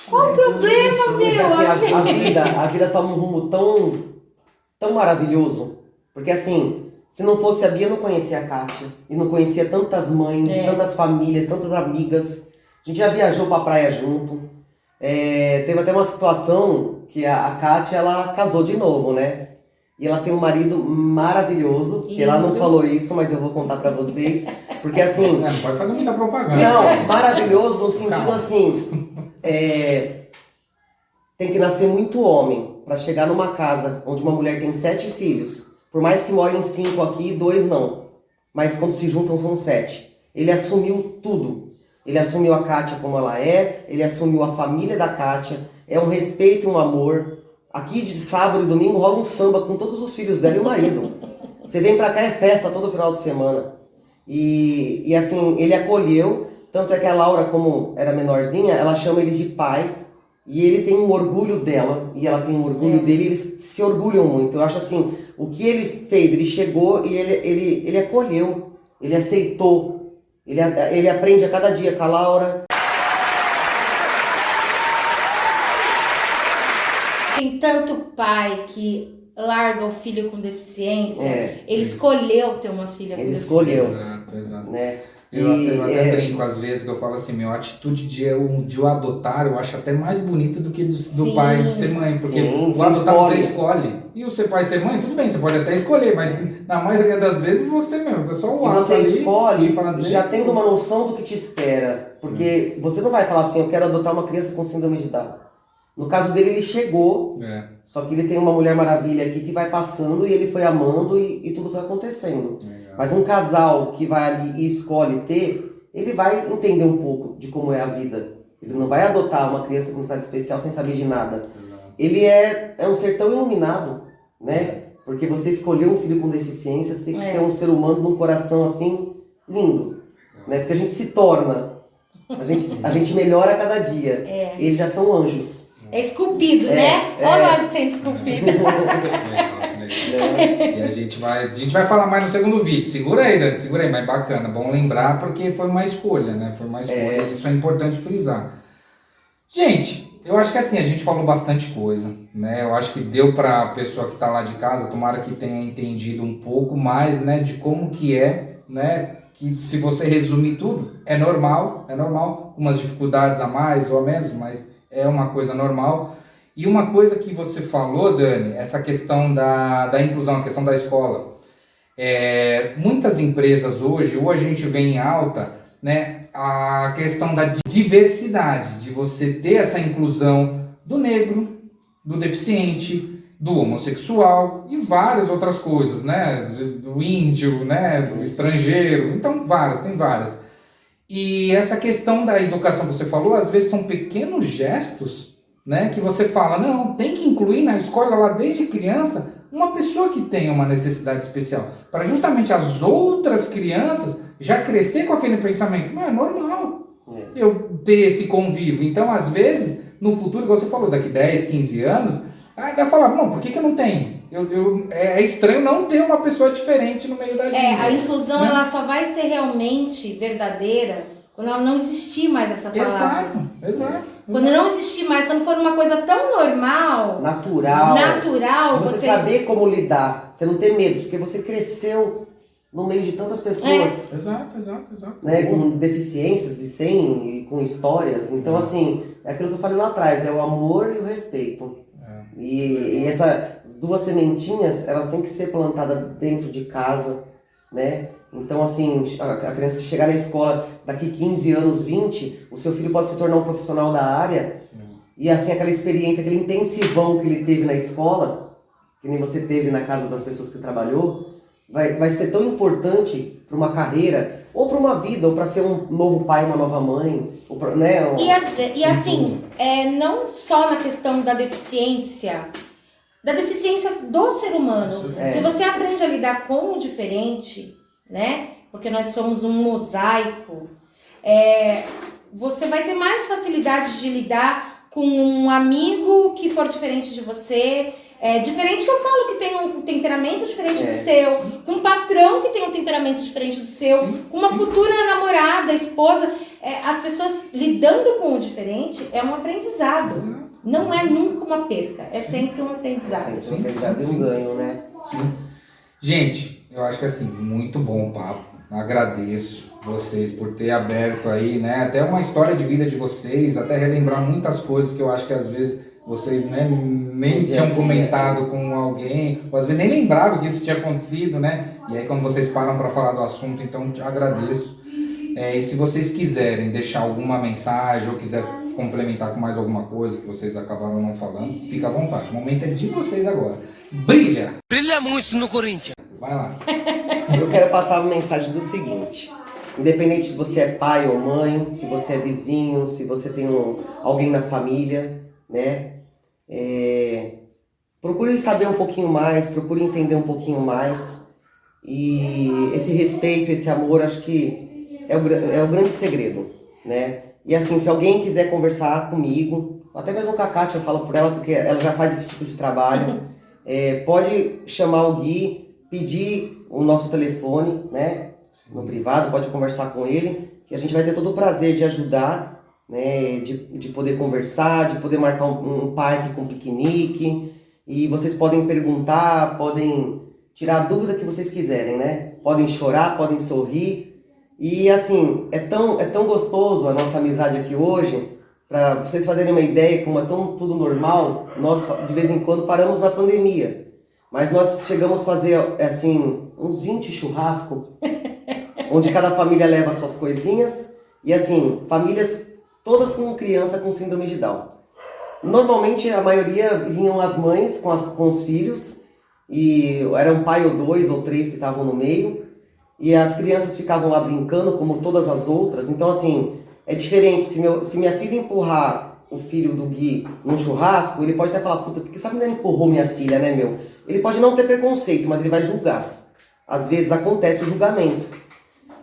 Qual o problema, meu? Assim, a vida toma um rumo tão maravilhoso. Porque assim, se não fosse a Bia, eu não conhecia a Kátia. E não conhecia tantas mães, tantas famílias, tantas amigas. A gente já viajou pra praia junto. Teve até uma situação que a Kátia, ela casou de novo, né? E ela tem um marido maravilhoso. Que ela não falou isso, mas eu vou contar pra vocês. Porque assim... Não pode fazer muita propaganda. Não, maravilhoso no sentido assim... tem que nascer muito homem para chegar numa casa onde uma mulher tem 7 filhos. Por mais que morem 5 aqui, 2 não. Mas quando se juntam são 7. Ele assumiu tudo. Ele assumiu a Kátia como ela é, ele assumiu a família da Kátia, é um respeito e um amor. Aqui de sábado e domingo rola um samba com todos os filhos dela e o marido. Você vem pra cá, é festa todo final de semana. E assim, ele acolheu. Tanto é que a Laura, como era menorzinha, ela chama ele de pai. E ele tem um orgulho dela, e ela tem um orgulho dele, e eles se orgulham muito. Eu acho assim, o que ele fez, ele chegou e ele acolheu, ele aceitou. Ele aprende a cada dia com a Laura. Tem tanto pai que larga o filho com deficiência, ele escolheu ter uma filha com deficiência. Ele escolheu. Exato. Né? Eu até brinco às vezes, que eu falo assim, a atitude de eu adotar, eu acho até mais bonita do que do pai de ser mãe. Porque o adotar você escolhe. E o ser pai e ser mãe, tudo bem, você pode até escolher, mas na maioria das vezes você mesmo, é só o ato você ali escolhe de fazer. Já tendo uma noção do que te espera. Porque você não vai falar assim, eu quero adotar uma criança com síndrome de Down. No caso dele, ele chegou, só que ele tem uma Mulher Maravilha aqui que vai passando e ele foi amando e tudo foi acontecendo. Mas um casal que vai ali e escolhe ter, ele vai entender um pouco de como é a vida. Ele não vai adotar uma criança com necessidade especial sem saber de nada. Ele é um ser tão iluminado, né? Porque você escolheu um filho com deficiência, você tem que ser um ser humano num coração assim, lindo. Né? Porque a gente se torna, a gente melhora a cada dia. Eles já são anjos. É esculpido, né? Olha nós sendo esculpido. E a gente vai falar mais no segundo vídeo. Segura aí, Dani, mas bacana. Bom lembrar porque foi uma escolha, né? Foi uma escolha, isso é importante frisar. Gente, Eu acho que assim, a gente falou bastante coisa, né? Eu acho que deu para a pessoa que está lá de casa, tomara que tenha entendido um pouco mais, né, de como que é, né? Que se você resumir tudo, é normal, umas dificuldades a mais ou a menos, mas é uma coisa normal. E uma coisa que você falou, Dani, essa questão da inclusão, a questão da escola. Muitas empresas hoje, ou a gente vê em alta, né, a questão da diversidade, de você ter essa inclusão do negro, do deficiente, do homossexual e várias outras coisas, né, às vezes do índio, né, do estrangeiro, então tem várias. E essa questão da educação que você falou, às vezes são pequenos gestos, né, que você fala, não, tem que incluir na escola lá desde criança uma pessoa que tenha uma necessidade especial, para justamente as outras crianças já crescer com aquele pensamento. Não, é normal eu ter esse convívio. Então, às vezes, no futuro, igual você falou, daqui 10, 15 anos, vai falar, não, por que eu não tenho? É estranho não ter uma pessoa diferente no meio da gente. A inclusão, né? ela só vai ser realmente verdadeira quando ela não existir mais essa palavra. Exato. Quando não existir mais, quando for uma coisa tão normal, natural, você saber como lidar, você não ter medo, porque você cresceu no meio de tantas pessoas, Exato. né, com deficiências e com histórias. Então, assim, é aquilo que eu falei lá atrás, é o amor e o respeito. E essas duas sementinhas, elas têm que ser plantadas dentro de casa, né? Então, assim, a criança que chegar na escola daqui 15 anos, 20, o seu filho pode se tornar um profissional da área. E, assim, aquela experiência, aquele intensivão que ele teve na escola, que nem você teve na casa das pessoas que trabalhou, vai ser tão importante para uma carreira, ou para uma vida, ou para ser um novo pai, uma nova mãe, ou pra, né? E assim, não só na questão da deficiência do ser humano. Se você aprende a lidar com o diferente, né? Porque nós somos um mosaico, você vai ter mais facilidade de lidar com um amigo que for diferente de você. Diferente que eu falo que tem um temperamento diferente do seu, com um patrão que tem um temperamento diferente do seu, com uma futura namorada, esposa. As pessoas lidando com o diferente é um aprendizado. Não é nunca uma perca, é sempre um aprendizado. É sempre um aprendizado e um ganho, né? Sim. Gente, eu acho que assim, muito bom o papo. Agradeço vocês por ter aberto aí, né? Até uma história de vida de vocês, até relembrar muitas coisas que eu acho que às vezes vocês, né, nem tinham comentado com alguém, ou às vezes nem lembravam que isso tinha acontecido, né? E aí quando vocês param para falar do assunto, então eu agradeço. E se vocês quiserem deixar alguma mensagem ou quiser complementar com mais alguma coisa que vocês acabaram não falando, fica à vontade. O momento é de vocês agora. Brilha! Brilha muito no Corinthians. Vai lá. Eu quero passar uma mensagem do seguinte. Independente se você é pai ou mãe, se você é vizinho, se você tem alguém na família, né? Procure saber um pouquinho mais, procure entender um pouquinho mais. E esse respeito, esse amor, acho que é o grande segredo, né? E assim, se alguém quiser conversar comigo, até mesmo com a Kátia, eu falo por ela, porque ela já faz esse tipo de trabalho, pode chamar o Gui, pedir o nosso telefone, né? No privado, pode conversar com ele, que a gente vai ter todo o prazer de ajudar, né? De poder conversar, de poder marcar um parque com piquenique. E vocês podem perguntar, podem tirar a dúvida que vocês quiserem, né? Podem chorar, podem sorrir. E assim, é tão gostoso a nossa amizade aqui hoje, para vocês fazerem uma ideia, como é tão tudo normal, nós de vez em quando paramos na pandemia. Mas nós chegamos a fazer, assim, uns 20 churrascos, onde cada família leva suas coisinhas, e assim, famílias todas com criança com síndrome de Down. Normalmente a maioria vinham as mães com os filhos, e era um pai ou 2 ou 3 que estavam no meio, e as crianças ficavam lá brincando como todas as outras. Então assim, é diferente, se minha filha empurrar o filho do Gui num churrasco, ele pode até falar, puta, porque sabe que ele empurrou minha filha, né, meu? Ele pode não ter preconceito, mas ele vai julgar. Às vezes acontece o julgamento.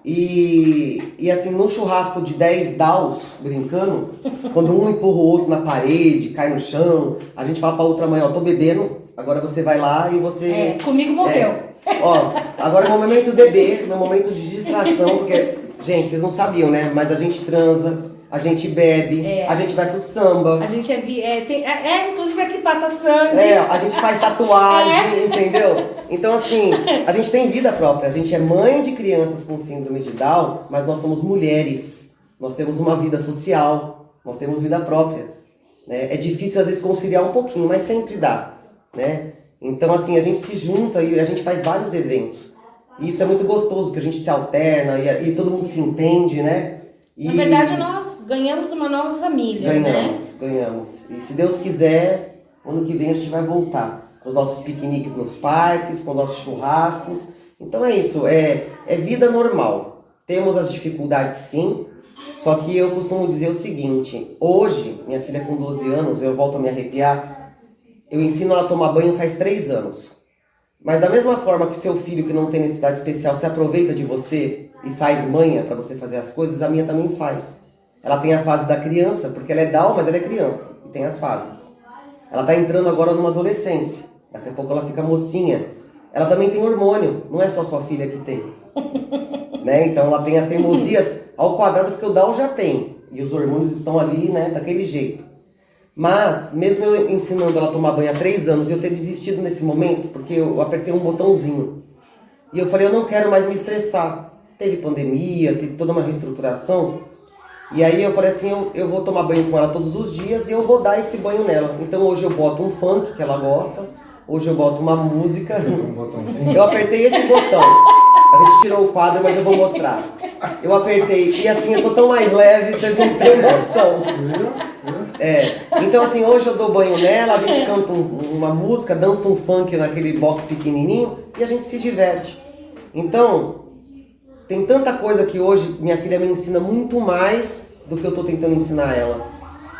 E assim, num churrasco de 10 daus, brincando, quando um empurra o outro na parede, cai no chão, a gente fala pra outra mãe, ó, tô bebendo, agora você vai lá e você... Comigo morreu. Ó, agora é o meu momento bebê, meu momento de distração, porque, gente, vocês não sabiam, né? Mas a gente transa, a gente bebe, a gente vai pro samba. A gente inclusive aqui passa sangue. A gente faz tatuagem, entendeu? Então, assim, a gente tem vida própria. A gente é mãe de crianças com síndrome de Down, mas nós somos mulheres. Nós temos uma vida social, nós temos vida própria. Né? É difícil, às vezes, conciliar um pouquinho, mas sempre dá. Né? Então, assim, a gente se junta e a gente faz vários eventos. E isso é muito gostoso, porque a gente se alterna e todo mundo se entende, né? Na verdade, nós ganhamos uma nova família, Ganhamos. E se Deus quiser, ano que vem a gente vai voltar. Com os nossos piqueniques nos parques, com os nossos churrascos. Então é isso, é vida normal. Temos as dificuldades sim, só que eu costumo dizer o seguinte. Hoje, minha filha com 12 anos, eu volto a me arrepiar, eu ensino ela a tomar banho faz 3 anos. Mas da mesma forma que seu filho que não tem necessidade especial se aproveita de você e faz manha para você fazer as coisas, a minha também faz. Ela tem a fase da criança, porque ela é Down, mas ela é criança. E tem as fases. Ela está entrando agora numa adolescência. Daqui a pouco ela fica mocinha. Ela também tem hormônio. Não é só sua filha que tem. Né? Então ela tem as teimosias ao quadrado, porque o Down já tem. E os hormônios estão ali, né, daquele jeito. Mas, mesmo eu ensinando ela a tomar banho há 3 anos, e eu ter desistido nesse momento, porque eu apertei um botãozinho. E eu falei, eu não quero mais me estressar. Teve pandemia, teve toda uma reestruturação. E aí eu falei assim, eu vou tomar banho com ela todos os dias e eu vou dar esse banho nela. Então hoje eu boto um funk que ela gosta, hoje eu boto uma música. Eu apertei esse botão. A gente tirou o quadro, mas eu vou mostrar. Eu apertei e assim eu tô tão mais leve, vocês não têm noção. Então assim, hoje eu dou banho nela, a gente canta uma música, dança um funk naquele box pequenininho e a gente se diverte. Então, tem tanta coisa que hoje minha filha me ensina muito mais do que eu tô tentando ensinar ela.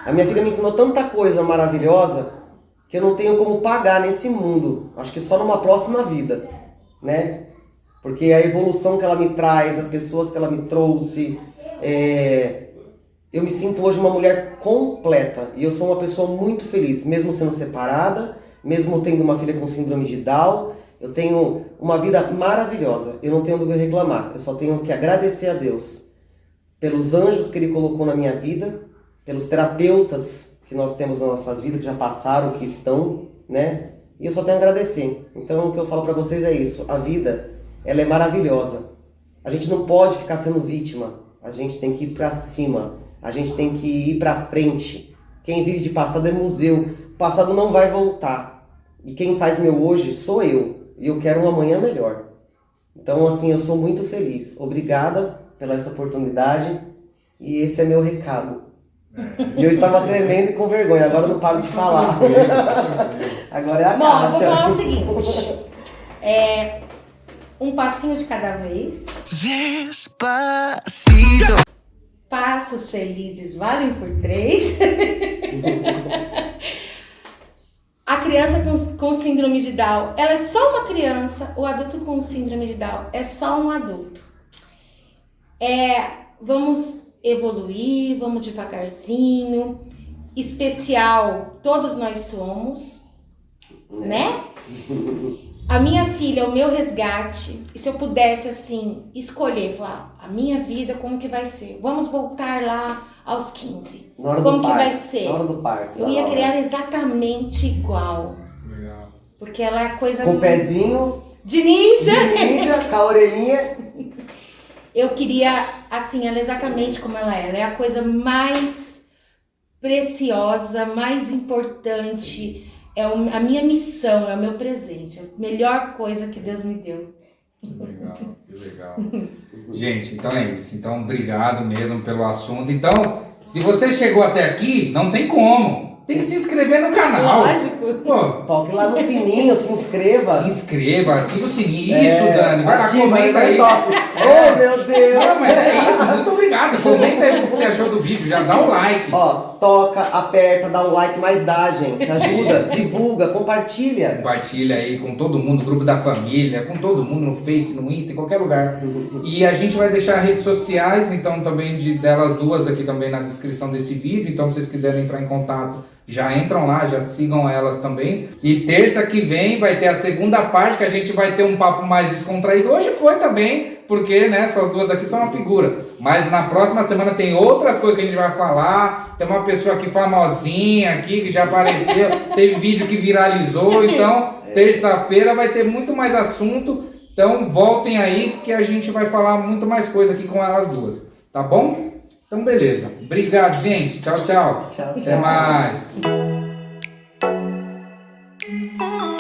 A minha filha me ensinou tanta coisa maravilhosa que eu não tenho como pagar nesse mundo. Acho que só numa próxima vida, né? Porque a evolução que ela me traz, as pessoas que ela me trouxe, eu me sinto hoje uma mulher completa. E eu sou uma pessoa muito feliz, mesmo sendo separada, mesmo tendo uma filha com síndrome de Down. Eu tenho uma vida maravilhosa, eu não tenho do que reclamar, eu só tenho que agradecer a Deus pelos anjos que Ele colocou na minha vida, pelos terapeutas que nós temos nas nossas vidas, que já passaram, que estão, né? E eu só tenho a agradecer. Então o que eu falo pra vocês é isso, a vida, ela é maravilhosa. A gente não pode ficar sendo vítima, a gente tem que ir pra cima, a gente tem que ir pra frente. Quem vive de passado é museu, o passado não vai voltar. E quem faz meu hoje sou eu. E eu quero um amanhã melhor. Então, assim, eu sou muito feliz. Obrigada pela essa oportunidade. E esse é meu recado. Eu estava tremendo e com vergonha. Agora eu não paro de falar. Agora é a Bom, eu vou Kátia. falar o seguinte. Um passinho de cada vez. Despacito. Passos felizes valem por 3. A criança com síndrome de Down, ela é só uma criança, o adulto com síndrome de Down é só um adulto. Vamos evoluir, vamos devagarzinho. Especial, todos nós somos, né? A minha filha, o meu resgate, e se eu pudesse, assim, escolher, falar, a minha vida, como que vai ser? Vamos voltar lá aos 15. Na hora Como do que parto, vai ser? Na hora do parto. Eu ia criar ela exatamente igual. Legal. Porque ela é a coisa... Com o pezinho, de ninja! com a orelhinha. Eu queria, assim, ela exatamente como ela era. É a coisa mais preciosa, mais importante. É a minha missão, é o meu presente. A melhor coisa que Deus me deu. Legal, que legal. Gente, então é isso. Então, obrigado mesmo pelo assunto. Então, se você chegou até aqui, não tem como. Tem que se inscrever no canal. Lógico. Pô, Toque lá no sininho, se inscreva. se inscreva, ativa o sininho. Isso, Dani. Vai lá, ativa, comenta aí. toque. Oh, meu Deus. Não, mas é isso. Muito obrigado. Comenta aí o que você achou do vídeo. Já dá o like. Ó, toca, aperta, dá um like, mas dá, gente. Ajuda, divulga, compartilha. Compartilha aí com todo mundo, grupo da família, com todo mundo no Face, no Insta, em qualquer lugar. E a gente vai deixar redes sociais, então também delas duas aqui também na descrição desse vídeo. Então se vocês quiserem entrar em contato, já entram lá, já sigam elas também. E terça que vem vai ter a segunda parte, que a gente vai ter um papo mais descontraído. Hoje foi também porque, né, essas duas aqui são uma figura. Mas na próxima semana tem outras coisas que a gente vai falar. Tem uma pessoa aqui famosinha aqui, que já apareceu, teve vídeo que viralizou. Então, terça-feira vai ter muito mais assunto. Então, voltem aí, que a gente vai falar muito mais coisa aqui com elas duas. Tá bom? Então, beleza. Obrigado, gente. Tchau, tchau. Tchau, tchau. Até mais. Oh.